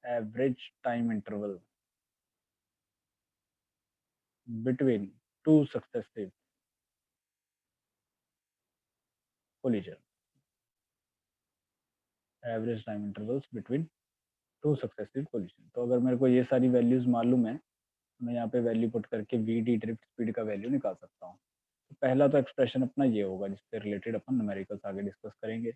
[SPEAKER 1] average time interval between two successive collision, average time intervals between two successive collision. तो अगर मेरे को ये सारी वैल्यूज मालूम है, मैं यहाँ पे वैल्यू पुट करके वी डी ड्रिफ्ट स्पीड का वैल्यू निकाल सकता हूँ। तो पहला तो एक्सप्रेशन अपना ये होगा जिससे रिलेटेड अपन न्यूमेरिकल्स आगे डिस्कस करेंगे।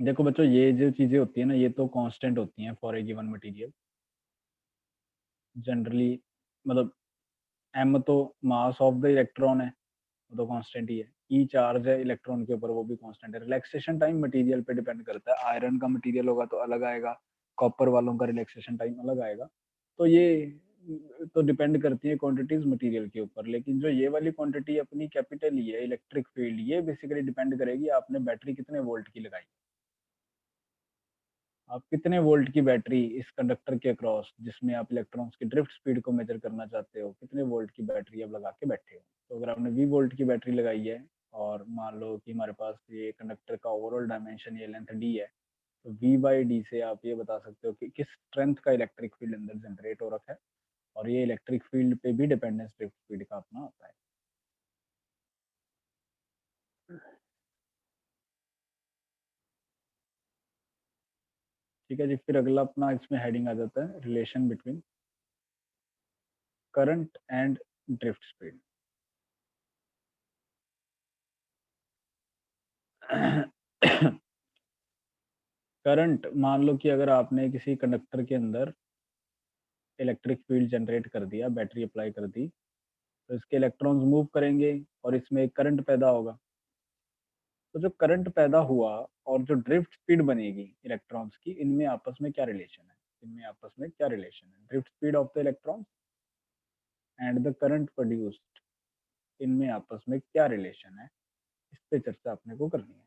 [SPEAKER 1] देखो बच्चों, ये जो चीजें होती है ना, ये तो कांस्टेंट होती हैं for a given material generally. मतलब एम तो मास ऑफ द इलेक्ट्रॉन है, वो तो कांस्टेंट ही है। ई चार्ज है इलेक्ट्रॉन के ऊपर, वो भी कांस्टेंट है। रिलैक्सेशन टाइम मटेरियल पे डिपेंड करता है। आयरन का मटेरियल होगा तो अलग आएगा, कॉपर वालों का रिलैक्सेशन टाइम अलग आएगा। तो ये तो डिपेंड करती है क्वांटिटीज मटेरियल के ऊपर। लेकिन जो ये वाली क्वांटिटी अपनी कैपिटल ही है, इलेक्ट्रिक फील्ड, ये बेसिकली डिपेंड करेगी आपने बैटरी कितने वोल्ट की लगाई। आप कितने वोल्ट की बैटरी इस कंडक्टर के अक्रॉस, जिसमें आप इलेक्ट्रॉन्स की ड्रिफ्ट स्पीड को मेजर करना चाहते हो, कितने वोल्ट की बैटरी आप लगा के बैठे हो। तो अगर आपने 20 वोल्ट की बैटरी लगाई है, और मान लो कि हमारे पास ये कंडक्टर का ओवरऑल डायमेंशन, ये लेंथ डी है, तो वी बाई डी से आप ये बता सकते हो कि किस स्ट्रेंथ का इलेक्ट्रिक फील्ड अंदर जनरेट हो रखा है। और ये इलेक्ट्रिक फील्ड पे भी डिपेंडेंस ड्रिफ्ट स्पीड का अपना होता है। ठीक है जी। फिर अगला अपना इसमें हेडिंग आ जाता है relation between current and drift speed. Current, मान लो कि अगर आपने किसी कंडक्टर के अंदर इलेक्ट्रिक फील्ड जनरेट कर दिया, बैटरी अप्लाई कर दी, तो इसके इलेक्ट्रॉन्स मूव करेंगे और इसमें एक करंट पैदा होगा। तो जो करंट पैदा हुआ और जो ड्रिफ्ट स्पीड बनेगी इलेक्ट्रॉन्स की, इनमें आपस में क्या रिलेशन है? इनमें आपस में क्या रिलेशन है? Drift speed of the electrons and the current produced, इनमें आपस में क्या रिलेशन है? इस पे चर्चा अपने को करनी है।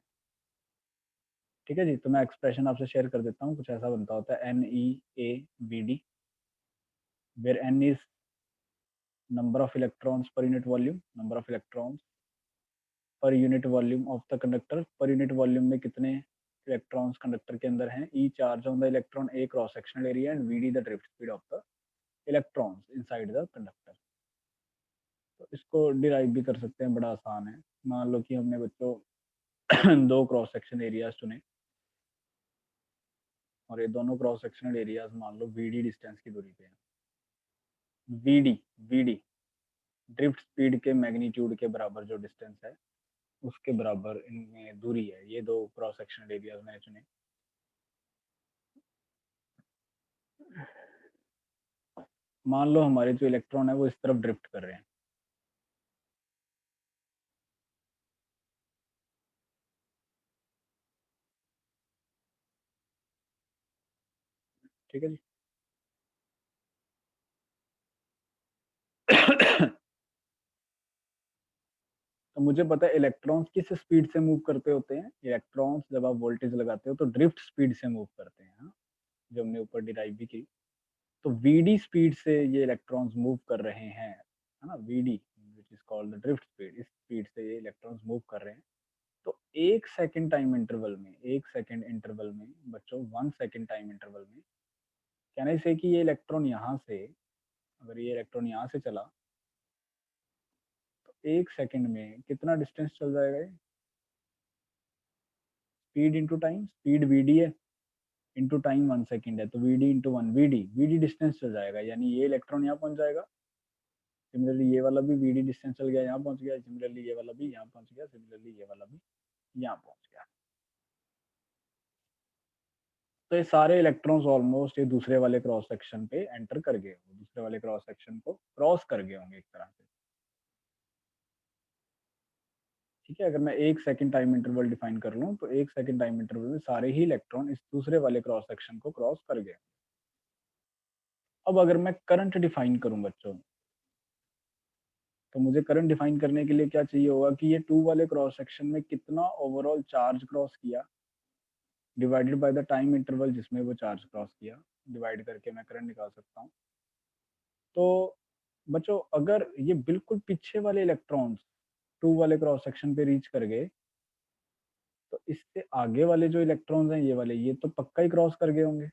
[SPEAKER 1] ठीक है जी। तो मैं एक्सप्रेशन आपसे शेयर कर देता हूँ। कुछ ऐसा बनता होता है NeAVD, वेयर N इज number of electrons per unit volume, number of electrons per unit volume of the conductor, per unit volume में कितने इलेक्ट्रॉन्स कंडक्टर के अंदर हैं, e charge on the electron, a cross sectional area, and VD the drift speed of the electrons inside the conductor. तो इसको derive भी कर सकते हैं, बड़ा आसान है। मान लो कि हमने बच्चों दो क्रॉस सेक्शन एरियाज चुने, और ये दोनों क्रॉस सेक्शनल एरियाज मान लो वीडी डिस्टेंस की दूरी पे है। वीडी, वीडी ड्रिफ्ट स्पीड के मैग्नीट्यूड के बराबर जो डिस्टेंस है, उसके बराबर इनमें दूरी है। ये दो क्रॉस सेक्शनल एरियाज मैंने चुने। मान लो हमारे जो इलेक्ट्रॉन है वो इस तरफ ड्रिफ्ट कर रहे हैं। ठीक है जी। तो मुझे पता है इलेक्ट्रॉन्स किस स्पीड से मूव करते होते हैं। इलेक्ट्रॉन्स जब आप वोल्टेज लगाते हो तो ड्रिफ्ट स्पीड से मूव करते हैं, हाँ? जो हमने ऊपर डिराइव भी की। तो वीडी स्पीड से ये इलेक्ट्रॉन्स मूव कर रहे हैं, है ना। VD which is called the drift speed, इस स्पीड से ये इलेक्ट्रॉन्स मूव कर रहे हैं। तो एक सेकंड टाइम इंटरवल में, एक सेकंड इंटरवल में बच्चों, 1 सेकंड टाइम इंटरवल में, कहने से कि ये इलेक्ट्रॉन यहाँ से, अगर ये इलेक्ट्रॉन यहाँ से चला, तो एक सेकंड में कितना डिस्टेंस चल जाएगा ये? Speed into time, speed VD है, इंटू टाइम 1 सेकंड है, तो VD into one, VD VD distance चल जाएगा, यानी ये इलेक्ट्रॉन यहाँ पहुंच जाएगा। सिमिलरली ये वाला भी वीडी डिस्टेंस चल गया, यहाँ पहुंच गया। सिमिलरली ये वाला भी यहाँ पहुंच गया। सिमिलरली ये वाला भी यहाँ पहुंच गया। तो ये सारे इलेक्ट्रॉन्स ऑलमोस्ट ये दूसरे वाले क्रॉस सेक्शन पे एंटर कर गए होंगे, दूसरे वाले क्रॉस सेक्शन को क्रॉस कर गए होंगे एक तरह से। ठीक है। अगर मैं एक सेकंड टाइम इंटरवल डिफाइन कर लूँ, तो एक सेकंड टाइम इंटरवल में सारे ही इलेक्ट्रॉन इस दूसरे वाले क्रॉस सेक्शन को क्रॉस कर गए। अब अगर मैं करंट डिफाइन करूं बच्चों, तो मुझे करंट डिफाइन करने के लिए क्या चाहिए होगा कि ये टू वाले क्रॉस सेक्शन में कितना ओवरऑल चार्ज क्रॉस किया, divided by the time interval जिसमें वो चार्ज क्रॉस किया, डिवाइड करके मैं करंट निकाल सकता हूँ। तो बच्चों, अगर ये बिल्कुल पीछे वाले इलेक्ट्रॉन्स टू वाले क्रॉस सेक्शन पे रीच कर गए, तो इससे आगे वाले जो इलेक्ट्रॉन्स हैं, ये वाले, ये तो पक्का ही क्रॉस कर गए होंगे।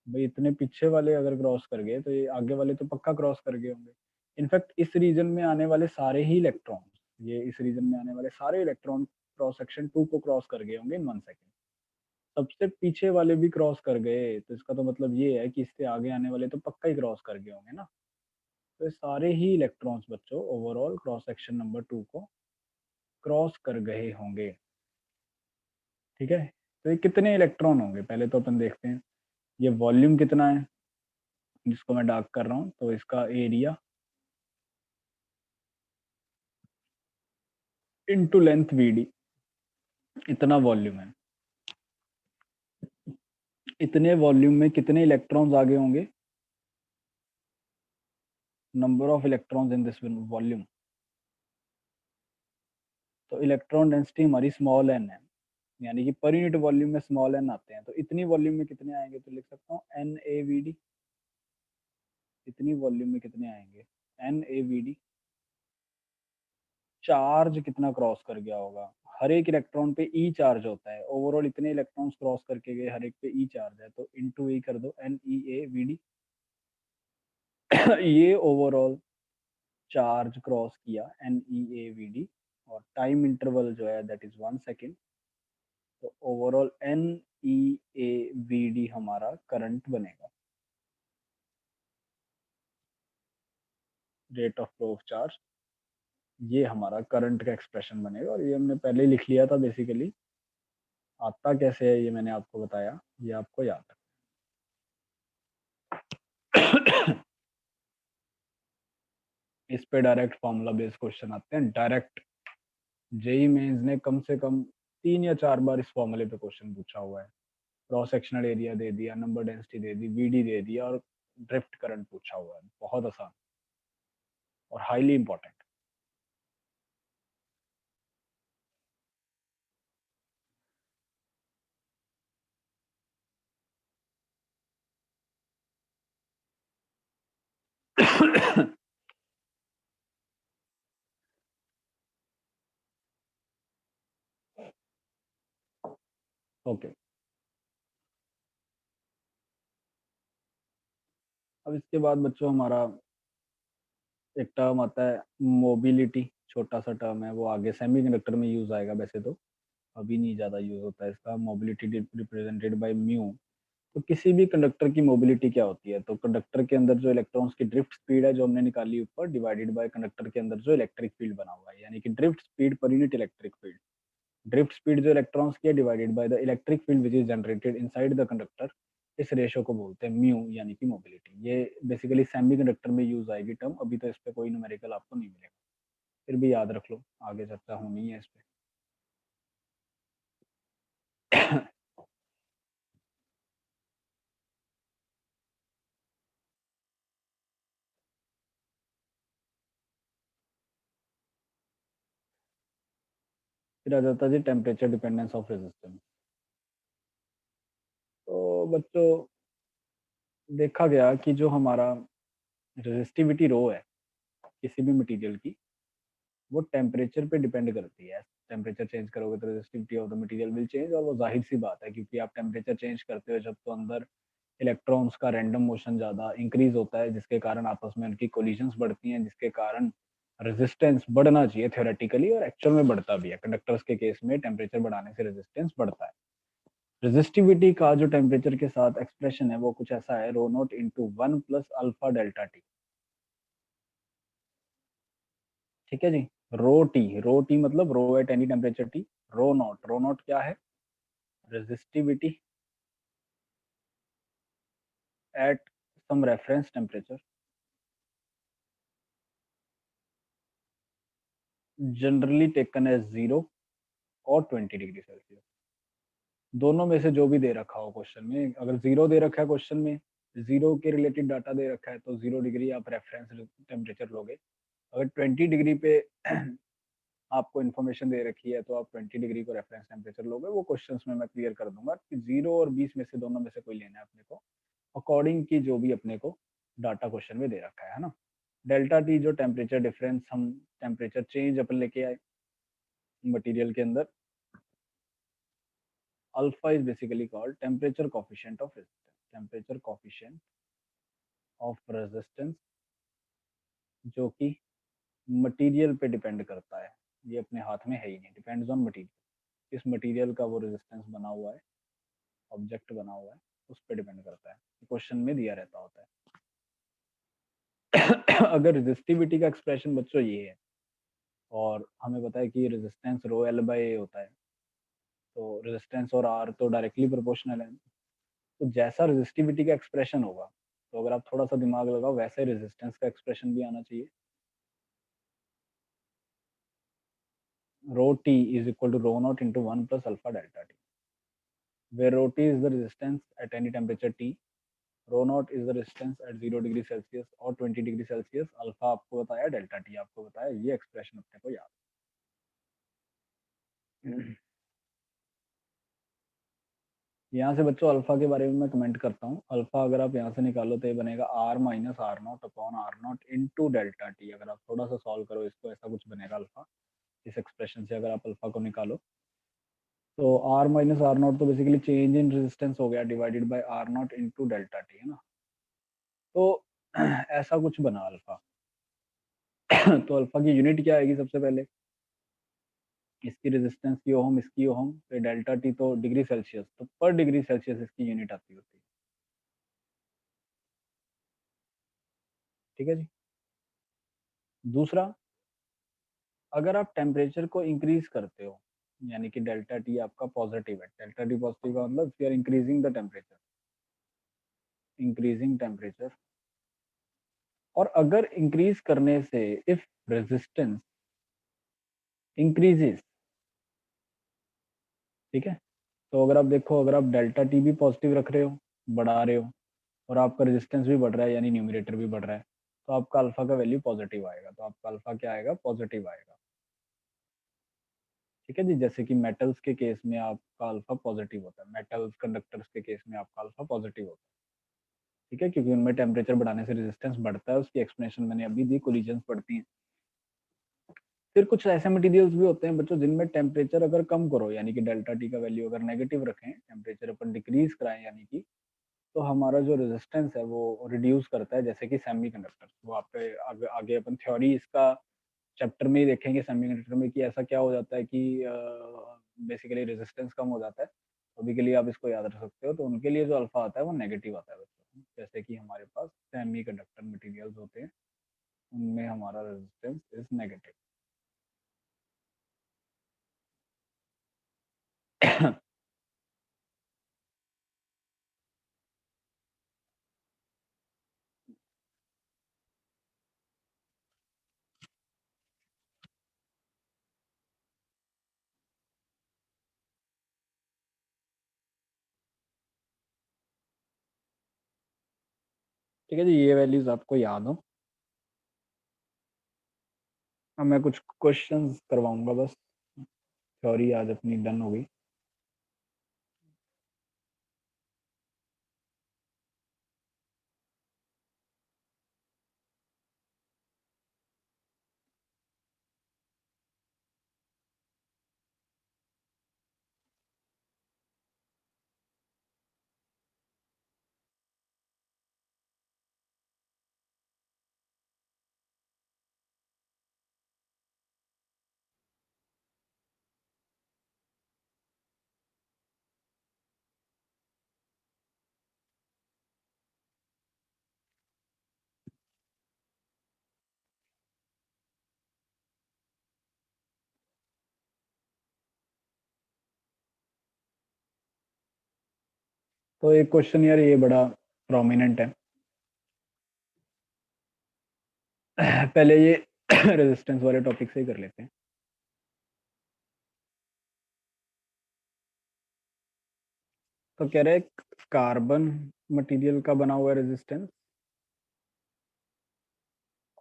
[SPEAKER 1] भाई इतने पीछे वाले अगर क्रॉस कर गए, तो ये आगे वाले तो पक्का क्रॉस कर गए होंगे। इनफैक्ट इस रीजन में आने वाले सारे ही इलेक्ट्रॉन, ये इस रीजन में आने वाले सारे इलेक्ट्रॉन क्रॉस सेक्शन टू को क्रॉस कर गए होंगे इन 1 सेकंड। सबसे पीछे वाले भी क्रॉस कर गए, तो इसका तो मतलब ये है कि इससे आगे आने वाले तो पक्का ही क्रॉस कर गए होंगे ना। तो ये सारे ही इलेक्ट्रॉन्स बच्चों ओवरऑल क्रॉस सेक्शन नंबर 2 को क्रॉस कर गए होंगे। ठीक है, तो ये कितने इलेक्ट्रॉन होंगे पहले तो अपन देखते हैं। ये वॉल्यूम कितना है जिसको मैं डार्क कर रहा हूँ, तो इसका एरिया इनटू लेंथ वीडी, इतना वॉल्यूम है। इतने वॉल्यूम में कितने इलेक्ट्रॉन्स आगे होंगे, number of electrons in this volume. तो इलेक्ट्रॉन डेंसिटी हमारी स्मॉल एन है, यानी कि पर यूनिट वॉल्यूम में स्मॉल एन आते हैं, तो इतनी वॉल्यूम में कितने आएंगे, तो लिख सकता हूँ एन ए वी डी। इतनी वॉल्यूम में कितने आएंगे, N A V D. Charge कितना क्रॉस कर गया होगा, हर एक इलेक्ट्रॉन पे ई चार्ज होता है, ओवरऑल इतने इलेक्ट्रॉन्स क्रॉस करके गए, हर एक पे ई चार्ज है, तो इनटू ई कर दो, N E A V D. ये ओवरऑल चार्ज क्रॉस किया N E A V D, और टाइम इंटरवल जो है दैट इज 1 सेकेंड। तो overall N E A V D हमारा करंट बनेगा, rate of flow of charge. ये हमारा करंट का एक्सप्रेशन बनेगा, और ये हमने पहले ही लिख लिया था बेसिकली। आता कैसे है ये मैंने आपको बताया, ये आपको याद है। इस पे डायरेक्ट फॉर्मूला बेस्ड क्वेश्चन आते हैं डायरेक्ट। जेई मेंस ने कम से कम 3 या 4 बार इस फॉर्मूले पे क्वेश्चन पूछा हुआ है। क्रॉस सेक्शनल एरिया दे दिया, नंबर डेंसिटी दे दी, वीडी दे दिया, और ड्रिफ्ट करंट पूछा हुआ है। बहुत आसान और हाईली इंपॉर्टेंट। ओके, अब इसके बाद बच्चों हमारा एक टर्म आता है मोबिलिटी। छोटा सा टर्म है, वो आगे सेमीकंडक्टर में यूज आएगा, वैसे तो अभी नहीं ज्यादा यूज होता है इसका। Mobility represented by mu. तो किसी भी कंडक्टर की मोबिलिटी क्या होती है, तो कंडक्टर के अंदर जो इलेक्ट्रॉन्स की ड्रिफ्ट स्पीड है जो हमने निकाली ऊपर, डिवाइडेड बाय कंडक्टर के अंदर जो इलेक्ट्रिक फील्ड बना हुआ है, यानी कि drift speed per unit electric field. Drift speed जो इलेक्ट्रॉन्स की है divided by the electric field which is generated inside the conductor, इस रेशो को बोलते हैं म्यू, यानी कि मोबिलिटी। ये बेसिकली सेमीकंडक्टर में यूज आएगी टर्म, अभी तो इस पे कोई न्यूमेरिकल आपको नहीं मिलेगा, फिर भी याद रख लो, आगे चर्चा होनी है इस पे। फिर आ जाता है जी टेम्परेचर डिपेंडेंस ऑफ रेजिस्टेंस। तो बच्चों देखा गया कि जो हमारा रेजिस्टिविटी रो है किसी भी मटेरियल की, वो टेम्परेचर पे डिपेंड करती है। टेम्परेचर चेंज करोगे तो resistivity of the material will change, और वो जाहिर सी बात है, क्योंकि आप टेम्परेचर चेंज करते हो जब, तो अंदर इलेक्ट्रॉन्स का रैंडम मोशन ज़्यादा इंक्रीज होता है, जिसके कारण आपस में उनकी कोलिजन्स बढ़ती हैं, जिसके कारण रेजिस्टेंस बढ़ना चाहिए थ्योरेटिकली, और एक्चुअल में बढ़ता भी है। कंडक्टर्स के केस में टेम्परेचर बढ़ाने से रेजिस्टेंस बढ़ता है। रेजिस्टिविटी का जो टेम्परेचर के साथ एक्सप्रेशन है वो कुछ ऐसा है, rho nought into 1 + alpha delta T. ठीक है जी, रो टी मतलब rho at any temperature T. Rho nought क्या है, resistivity at some reference temperature, generally taken as 0 और 20 डिग्री सेल्सियस। दोनों में से जो भी दे रखा हो क्वेश्चन में, अगर 0 दे रखा है क्वेश्चन में, 0 के रिलेटेड डाटा दे रखा है, तो 0 डिग्री आप रेफरेंस टेम्परेचर लोगे। अगर 20 डिग्री पे आपको इन्फॉर्मेशन दे रखी है, तो आप 20 डिग्री को रेफरेंस टेम्परेचर लोगे। वो क्वेश्चंस में मैं क्लियर कर दूंगा कि 0 और 20 में से दोनों में से कोई लेना है अपने को, अकॉर्डिंग की जो भी अपने को डाटा क्वेश्चन में दे रखा है ना। डेल्टा टी जो टेम्परेचर डिफरेंस, हम टेम्परेचर चेंज अपन लेके आए मटेरियल के अंदर। Alpha is basically called temperature coefficient of resistance, temperature coefficient of resistance, जो कि मटेरियल पे डिपेंड करता है। ये अपने हाथ में है ही नहीं, डिपेंड्स ऑन मटेरियल। किस मटेरियल का वो रेजिस्टेंस बना हुआ है, ऑब्जेक्ट बना हुआ है, उस पर डिपेंड करता है। क्वेश्चन में दिया रहता होता है। अगर रेजिस्टिविटी का एक्सप्रेशन बच्चों ये है, और हमें पता है कि रेजिस्टेंस रो एल बाई ए होता है, तो रेजिस्टेंस और आर तो डायरेक्टली प्रोपोर्शनल है। तो जैसा रेजिस्टिविटी का एक्सप्रेशन होगा, तो अगर आप थोड़ा सा दिमाग लगाओ, वैसे ही रेजिस्टेंस का एक्सप्रेशन भी आना चाहिए। Rho T is equal to rho not into 1 plus alpha delta T, where rho t is the resistance at any temperature t, rho naught is the resistance at 0 degree Celsius और 20 degree Celsius, alpha आपको बताया, delta T आपको बताया, ये expression अपने को याद। यहाँ से बच्चों अल्फा के बारे में मैं कमेंट करता हूँ। अल्फा अगर आप यहाँ से निकालो तो ये बनेगा R minus R not upon R not into delta T. अगर आप थोड़ा सा सॉल्व करो इसको, ऐसा कुछ बनेगा अल्फा, इस एक्सप्रेशन से अगर आप अल्फा को निकालो तो आर माइनस आर नॉट तो बेसिकली चेंज इन रेजिस्टेंस हो गया divided by R not into delta T, है ना। तो ऐसा कुछ बना अल्फा। तो अल्फा की यूनिट क्या आएगी सबसे पहले, इसकी रेजिस्टेंस की ओहम, इसकी ओहम, फिर डेल्टा टी तो डिग्री सेल्सियस, तो पर डिग्री सेल्सियस इसकी यूनिट आती होती है। ठीक है जी। दूसरा, अगर आप टेम्परेचर को इंक्रीज करते हो, यानी कि डेल्टा टी आपका पॉजिटिव है, डेल्टा टी पॉजिटिव का मतलब you are increasing the temperature, increasing temperature. और अगर इंक्रीज करने से इफ रेजिस्टेंस इंक्रीजेस, ठीक है, तो अगर आप देखो, अगर आप डेल्टा टी भी पॉजिटिव रख रहे हो, बढ़ा रहे हो, और आपका रेजिस्टेंस भी बढ़ रहा है, यानी न्यूमरेटर भी बढ़ रहा है, तो आपका अल्फा का वैल्यू पॉजिटिव आएगा। तो आपका अल्फा क्या आएगा, पॉजिटिव आएगा। ठीक है जी। जैसे कि मेटल्स के केस में आपका अल्फा पॉजिटिव होता है, मेटल्स कंडक्टर्स के केस में आपका अल्फा पॉजिटिव होता है। ठीक है, क्योंकि उनमें टेम्परेचर बढ़ाने से रेजिस्टेंस बढ़ता है, उसकी एक्सप्लेनेशन मैंने अभी दी, कोलिजन्स बढ़ती हैं। फिर कुछ ऐसे मटेरियल्स भी होते हैं बच्चों जिनमें टेम्परेचर अगर कम करो, यानी कि डेल्टा टी का वैल्यू अगर नेगेटिव रखें, टेम्परेचर अपन डिक्रीज कराएं, यानी कि, तो हमारा जो रेजिस्टेंस है वो रिड्यूस करता है। जैसे कि सेमीकंडक्टर, वो आप पे आगे अपन थ्योरी इसका चैप्टर में ही देखेंगे सेमीकंडक्टर में, कि ऐसा क्या हो जाता है कि बेसिकली रेजिस्टेंस कम हो जाता है। तो अभी के लिए आप इसको याद रख सकते हो। तो उनके लिए जो अल्फा आता है वो नेगेटिव आता है बच्चों। जैसे कि हमारे पास सेमीकंडक्टर मटेरियल्स होते हैं, उनमें हमारा रेजिस्टेंस इज नेगेटिव। ठीक है जी, ये वैल्यूज आपको याद हो। अब मैं कुछ क्वेश्चंस करवाऊंगा बस, थ्योरी आज अपनी डन हो गई। तो एक क्वेश्चन यार ये बड़ा प्रोमिनेंट है। पहले ये रेजिस्टेंस वाले टॉपिक से ही कर लेते हैं। तो कह रहे कार्बन मटेरियल का बना हुआ रेजिस्टेंस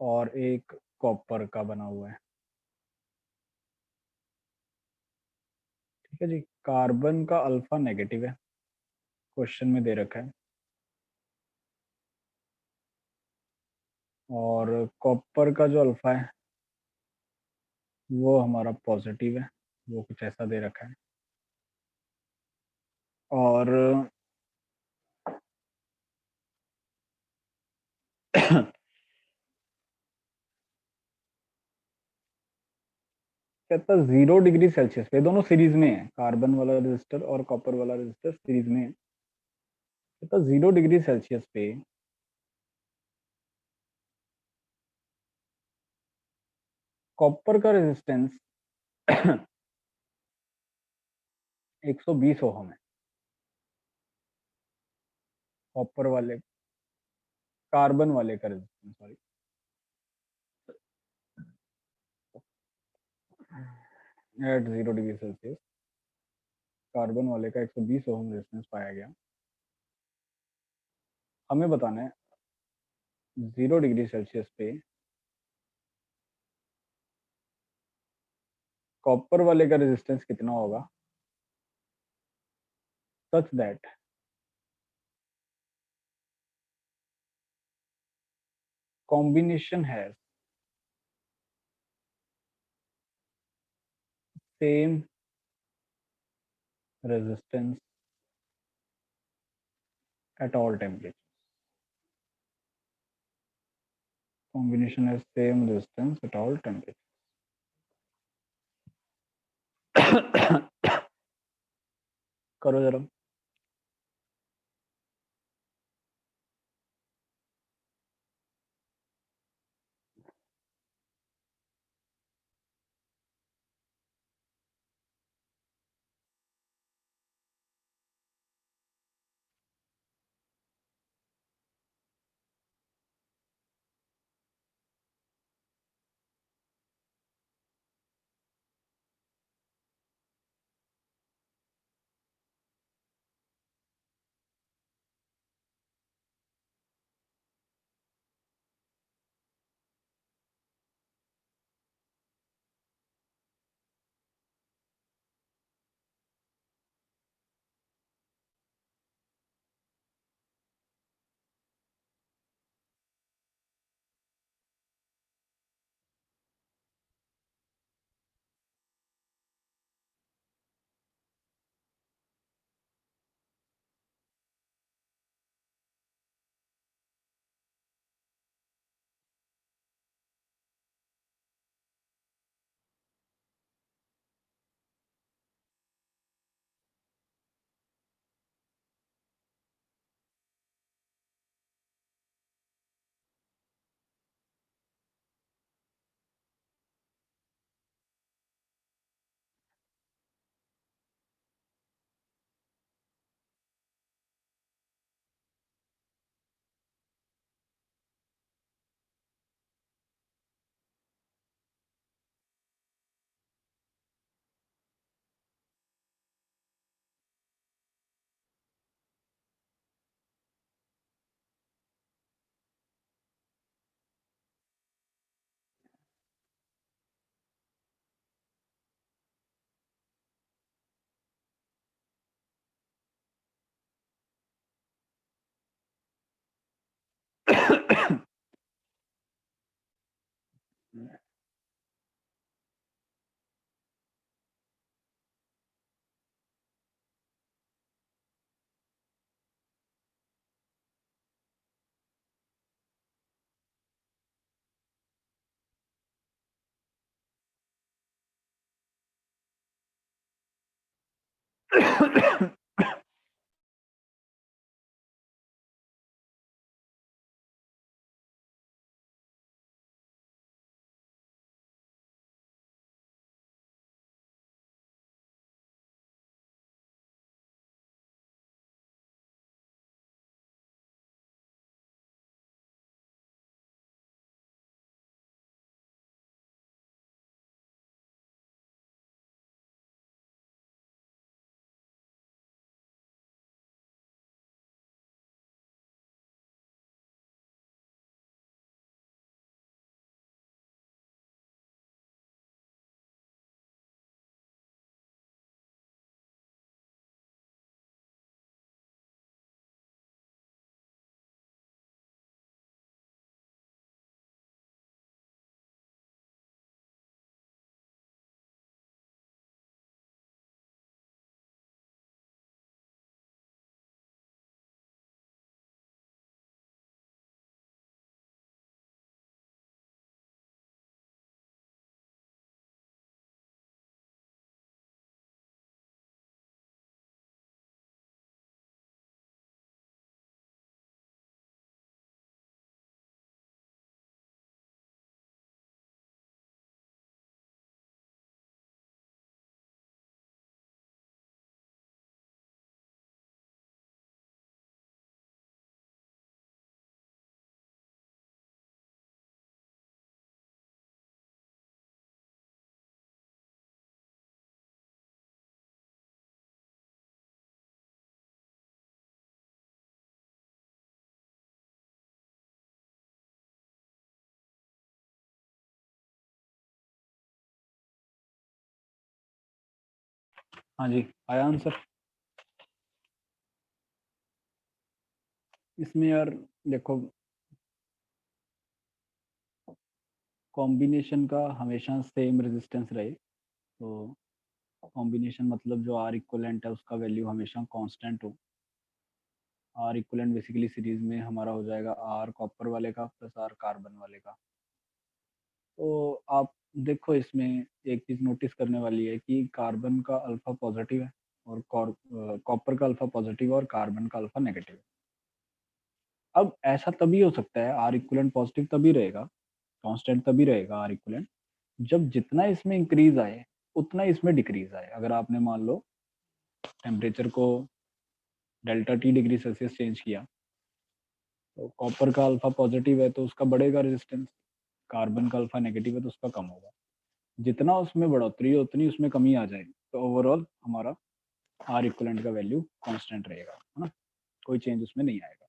[SPEAKER 1] और एक कॉपर का बना हुआ है। ठीक है जी। कार्बन का अल्फा नेगेटिव है, क्वेश्चन में दे रखा है, और कॉपर का जो अल्फा है वो हमारा पॉजिटिव है, वो कुछ ऐसा दे रखा है। और कहता 0 डिग्री सेल्सियस पे, दोनों सीरीज में है, कार्बन वाला रजिस्टर और कॉपर वाला रजिस्टर सीरीज में है। कहता 0 डिग्री सेल्सियस पे कॉपर का रेजिस्टेंस 120 ओहम है। कॉपर वाले, कार्बन वाले का resistance, sorry, at 0 degree Celsius carbon वाले का 120 ओहम रेजिस्टेंस पाया गया। हमें बताना है 0 डिग्री सेल्सियस पे कॉपर वाले का रेजिस्टेंस कितना होगा, such that combination has same resistance at all temperatures. Combination has same resistance at all temperatures. करो जरा। हाँ जी, आया आंसर। इसमें यार देखो, कॉम्बिनेशन का हमेशा सेम रेजिस्टेंस रहे, तो कॉम्बिनेशन मतलब जो आर इक्वलेंट है उसका वैल्यू हमेशा कांस्टेंट हो। आर इक्वलेंट बेसिकली सीरीज में हमारा हो जाएगा आर कॉपर वाले का प्लस आर कार्बन वाले का। तो आप देखो, इसमें एक चीज नोटिस करने वाली है कि कार्बन का अल्फा पॉजिटिव है और कॉपर का अल्फा पॉजिटिव है और कार्बन का अल्फा नेगेटिव है। अब ऐसा तभी हो सकता है, आर इक्वलेंट पॉजिटिव तभी रहेगा, कांस्टेंट तभी रहेगा आर इक्वलेंट, जब जितना इसमें इंक्रीज आए उतना इसमें डिक्रीज आए। अगर आपने मान लो टेम्परेचर को delta T degree Celsius change किया, तो कॉपर का अल्फा पॉजिटिव है तो उसका बढ़ेगा रेजिस्टेंस, कार्बन का अल्फा नेगेटिव है तो उसका कम होगा। जितना उसमें बढ़ोतरी हो उतनी उसमें कमी आ जाएगी, तो ओवरऑल हमारा आर इक्वलेंट का वैल्यू कांस्टेंट रहेगा, है ना, कोई चेंज उसमें नहीं आएगा।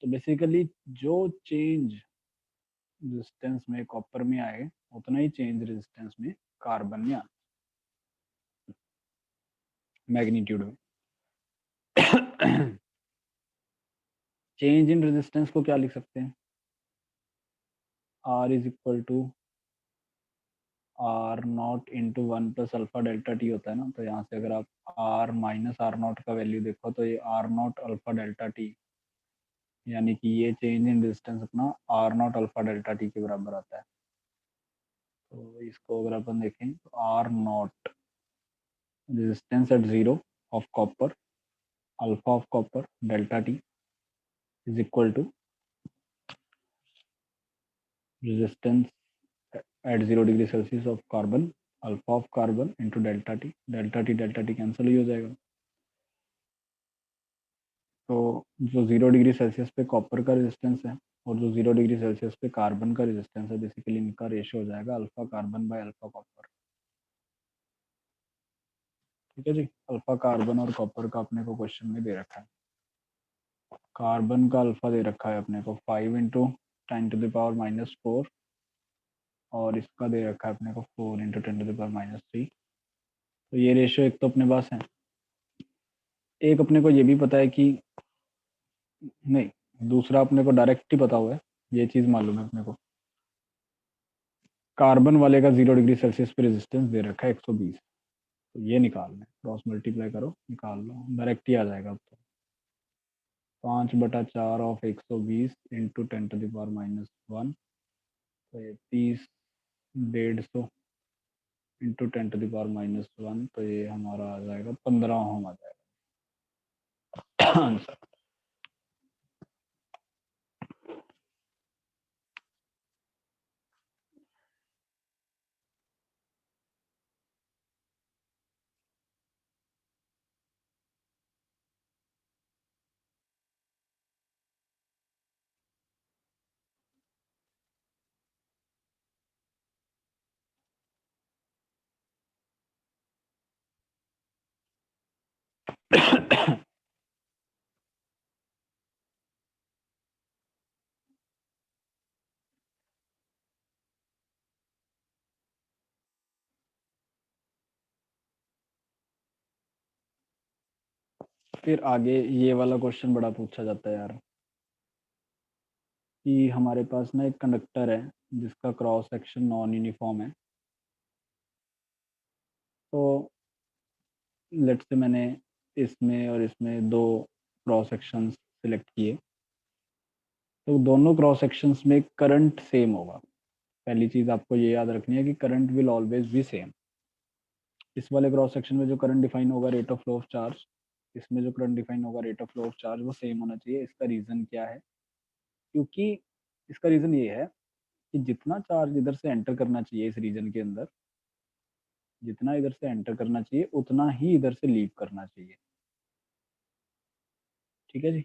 [SPEAKER 1] तो बेसिकली जो चेंज रेजिस्टेंस में कॉपर में आए उतना ही चेंज रेजिस्टेंस में कार्बन में आए, मैग्नीट्यूड में। चेंज इन रेजिस्टेंस को क्या लिख सकते हैं, R is equal to R not into one plus alpha delta T होता है ना। तो यहाँ से अगर आप आर माइनस आर नॉट का वैल्यू देखो तो ये R nought alpha delta T, यानी कि ये चेंज इन रेजिस्टेंस अपना R nought alpha delta T के बराबर आता है। तो इसको अगर अपन देखें तो R nought resistance at zero of copper, alpha of copper delta T is equal to resistance at 0 degree Celsius of carbon, alpha of carbon into delta T cancel ही हो जाएगा। तो जो 0 डिग्री सेल्सियस पे कॉपर का resistance है और जो 0 डिग्री सेल्सियस पे कार्बन का रेजिस्टेंस है, बेसिकली इनका रेशियो हो जाएगा alpha carbon by alpha copper. ठीक है जी, अल्फा कार्बन और कॉपर का अपने को क्वेश्चन में दे रखा है। कार्बन का अल्फा दे रखा है अपने को 5 × 10⁻⁻⁴, और इसका दे रखा है अपने को 4 × 10⁻³ तो ये रेशियो एक तो अपने पास है। एक अपने को ये भी पता है कि, नहीं, दूसरा अपने को डायरेक्ट ही पता हुआ है, ये चीज मालूम है अपने को, कार्बन वाले का 0 डिग्री सेल्सियस पे रेजिस्टेंस दे रखा है 120। तो ये निकालना है, क्रॉस मल्टीप्लाई करो निकाल लो, डायरेक्ट ही आ जाएगा अब तो। 5/4 ऑफ 120 इंटू 10⁻⁻⁻1, तो ये 30, 150 इंटू 10⁻⁻1, तो ये हमारा आ जाएगा 15 ओम आ जाएगा आंसर। फिर आगे ये वाला क्वेश्चन बड़ा पूछा जाता है यार, कि हमारे पास ना एक कंडक्टर है जिसका क्रॉस सेक्शन नॉन यूनिफॉर्म है। तो लेट्स से मैंने इसमें और इसमें दो क्रॉस सेक्शंस सिलेक्ट किए, तो दोनों क्रॉस सेक्शंस में करंट सेम होगा। पहली चीज आपको ये याद रखनी है कि current will always be same. इस वाले क्रॉस सेक्शन में जो करंट डिफाइन होगा rate of flow of charge, इसमें जो करंट डिफाइन होगा rate of flow of charge, वो सेम होना चाहिए। इसका रीजन क्या है, क्योंकि इसका रीजन ये है कि जितना चार्ज इधर से एंटर करना चाहिए इस रीजन के अंदर, जितना इधर से एंटर करना चाहिए उतना ही इधर से लीव करना चाहिए। ठीक है जी,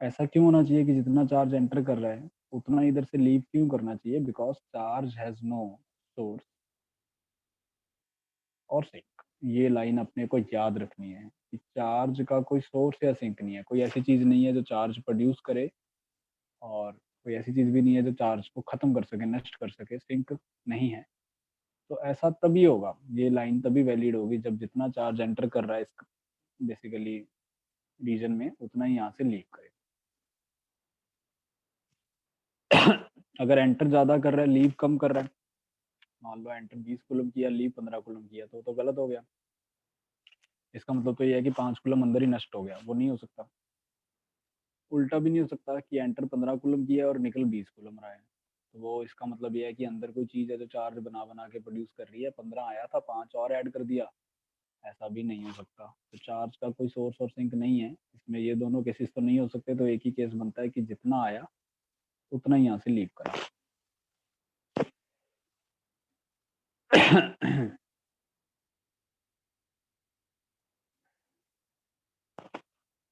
[SPEAKER 1] ऐसा क्यों होना चाहिए कि जितना चार्ज एंटर कर रहा है उतना इधर से लीव क्यों करना चाहिए, because charge has no source और सिंक। ये लाइन अपने को याद रखनी है कि चार्ज का कोई सोर्स या सिंक नहीं है, कोई ऐसी चीज नहीं है जो चार्ज प्रोड्यूस करे, और कोई ऐसी चीज भी नहीं है जो चार्ज को खत्म कर सके, नष्ट कर सके, सिंक नहीं है। तो ऐसा तभी होगा, ये लाइन तभी वैलिड होगी जब जितना चार्ज एंटर कर रहा है इस बेसिकली रीजन में उतना ही यहाँ से लीव करे। अगर एंटर ज्यादा कर रहा है लीव कम कर रहा है, मान लो एंटर 20 कूलम किया लीव 15 कूलम किया तो गलत हो गया। इसका मतलब तो ये है कि 5 कूलम अंदर ही नष्ट हो गया, वो नहीं हो सकता। उल्टा भी नहीं हो सकता कि एंटर 15 कूलम किया और निकल 20 कूलम रहा है, तो वो इसका मतलब ये है कि अंदर कोई चीज़ है जो चार्ज बना बना के प्रोड्यूस कर रही है, 15 आया था 5 और ऐड कर दिया, ऐसा भी नहीं हो सकता। तो चार्ज का कोई सोर्स और सिंक नहीं है इसमें, ये दोनों केसेस तो नहीं हो सकते, तो एक ही केस बनता है कि जितना आया उतना ही यहाँ से लीव करा।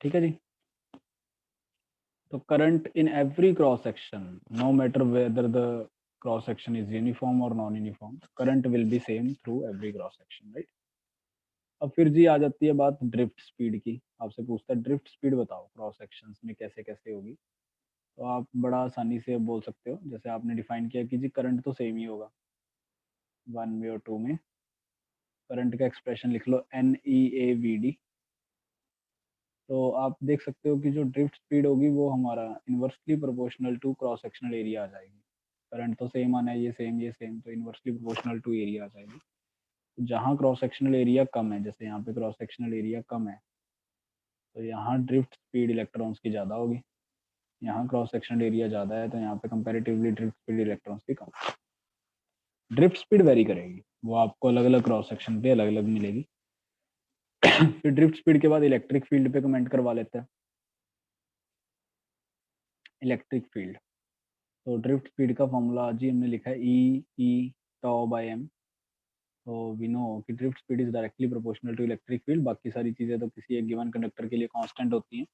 [SPEAKER 1] ठीक है जी। तो current in every cross section no matter whether the cross section is uniform और non uniform, current will be same through every cross section, right. अब फिर जी आ जाती है बात ड्रिफ्ट स्पीड की। आपसे पूछता है ड्रिफ्ट स्पीड बताओ क्रॉस सेक्शंस में कैसे कैसे होगी। तो आप बड़ा आसानी से बोल सकते हो, जैसे आपने डिफाइन किया कि जी करंट तो सेम ही होगा 1 में और 2 में। करंट का एक्सप्रेशन लिख लो NEAVD। तो आप देख सकते हो कि जो ड्रिफ्ट स्पीड होगी वो हमारा inversely proportional to cross sectional area आ जाएगी। करंट तो सेम आना है, ये सेम, तो इनवर्सली प्रोपोर्शनल टू एरिया आ जाएगी। तो जहाँ क्रॉस सेक्शनल एरिया कम है, जैसे यहाँ पे क्रॉस सेक्शनल एरिया कम है, तो यहाँ ड्रिफ्ट स्पीड इलेक्ट्रॉन्स की ज़्यादा होगी। यहाँ क्रॉस सेक्शनल एरिया ज़्यादा है तो यहाँ पे कंपैरेटिवली ड्रिफ्ट स्पीड इलेक्ट्रॉन्स की कम। ड्रिफ्ट स्पीड वेरी करेगी, वो आपको अलग अलग क्रॉस सेक्शन पे अलग अलग मिलेगी। फिर ड्रिफ्ट स्पीड के बाद इलेक्ट्रिक फील्ड पे कमेंट करवा लेते हैं। इलेक्ट्रिक फील्ड, तो ड्रिफ्ट स्पीड का फॉर्मूला जी हमने लिखा है E tau by m। तो वी नो कि drift speed is directly proportional to electric field, बाकी सारी चीज़ें तो किसी एक गिवन कंडक्टर के लिए कांस्टेंट होती हैं।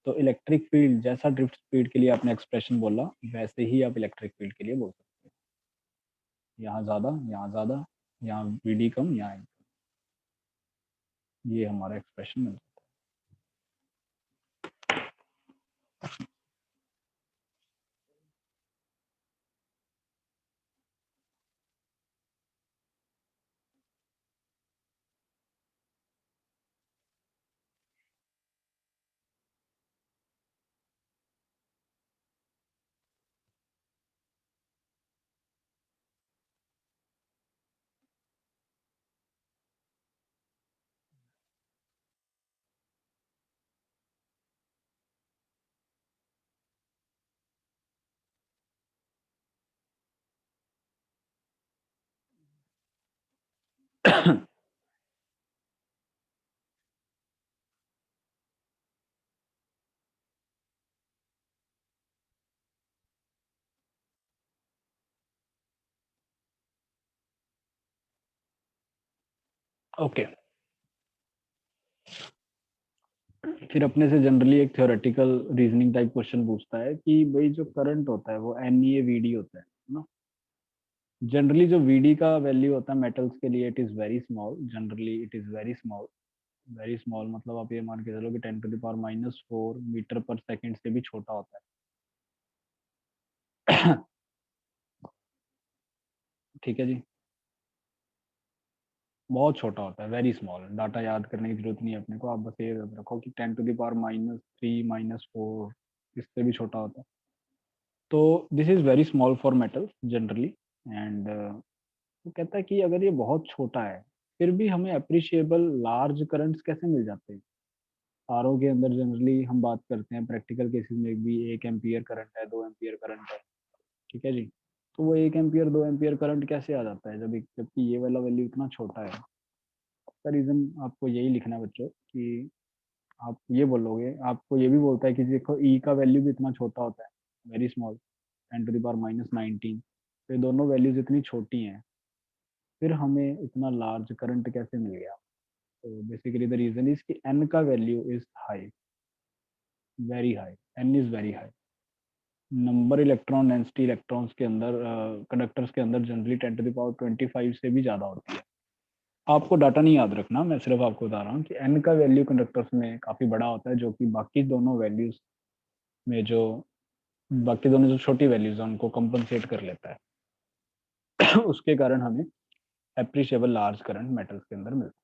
[SPEAKER 1] तो इलेक्ट्रिक फील्ड जैसा ड्रिफ्ट स्पीड के लिए आपने एक्सप्रेशन बोला वैसे ही आप इलेक्ट्रिक फील्ड के लिए बोल सकते हैं। यहाँ ज़्यादा, यहाँ ज़्यादा, यहाँ VD कम, यहाँ ये हमारा एक्सप्रेशन मिल जाता। ओके, फिर अपने से जनरली एक थ्योरेटिकल रीजनिंग टाइप क्वेश्चन पूछता है कि भाई जो करंट होता है वो NEAVD होता है ना। जनरली जो VD का वैल्यू होता है मेटल्स के लिए it is very small, generally it is very small. Very small मतलब आप ये मान के चलो कि 10⁻⁻⁴ मीटर पर सेकंड से भी छोटा होता है। ठीक है जी, बहुत छोटा होता है, वेरी स्मॉल। डाटा याद करने की जरूरत नहीं है अपने को, आप बस ये याद रखो कि 10⁻³ इससे भी छोटा होता है। तो this is very small for metal generally. And वो कहता है कि अगर ये बहुत छोटा है फिर भी हमें अप्रिशिएबल लार्ज करंट्स कैसे मिल जाते हैं। आरओ के अंदर जनरली हम बात करते हैं प्रैक्टिकल केसेस में भी 1 एम्पियर करंट है, 2 एम्पियर करंट है। ठीक है जी। तो वो 1 एम्पियर 2 एम्पियर करंट कैसे आ जाता है जबकि ये वाला वैल्यू इतना छोटा है। इसका रीजन आपको यही लिखना है बच्चों कि आप ये बोलोगे, आपको ये भी बोलता है कि देखो ई का वैल्यू भी इतना छोटा होता है, वेरी स्मॉल, 10⁻⁻19। तो ये दोनों वैल्यूज इतनी छोटी हैं फिर हमें इतना लार्ज करंट कैसे मिल गया। तो बेसिकली द रीजन इज कि एन का value is high, very high, N is very high. Number electron density electrons के अंदर कंडक्टर्स के अंदर जनरली 10⁻25 से भी ज़्यादा होती है। आपको डाटा नहीं याद रखना, मैं सिर्फ आपको बता रहा हूँ कि एन का वैल्यू कंडक्टर्स में काफ़ी बड़ा होता है, जो कि बाकी दोनों वैल्यूज में जो बाकी दोनों जो छोटी वैल्यूज हैं उनको कंपनसेट कर लेता है। उसके कारण हमें एप्रिशिएबल लार्ज करंट मेटल्स के अंदर मिलता है।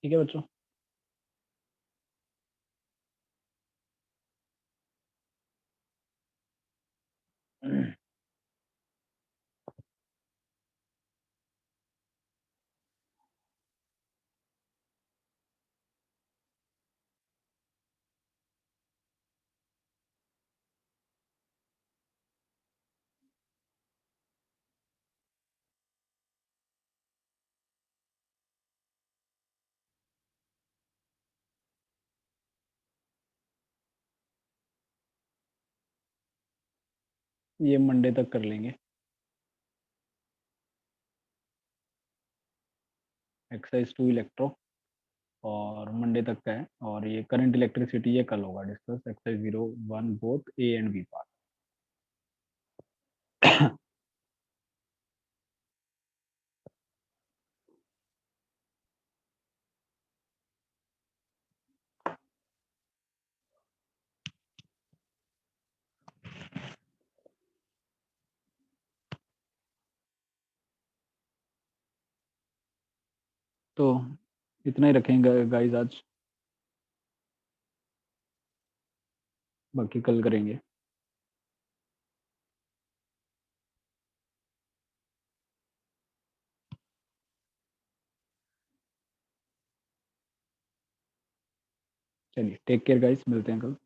[SPEAKER 1] ठीक है बच्चों। ये मंडे तक कर लेंगे। एक्सरसाइज 2 इलेक्ट्रो और मंडे तक का है, और ये करंट इलेक्ट्रिसिटी ये कल होगा discuss, exercise 0 1 both A and B part. तो इतना ही रखेंगे गाइस आज, बाकी कल करेंगे। चलिए टेक केयर गाइस, मिलते हैं कल।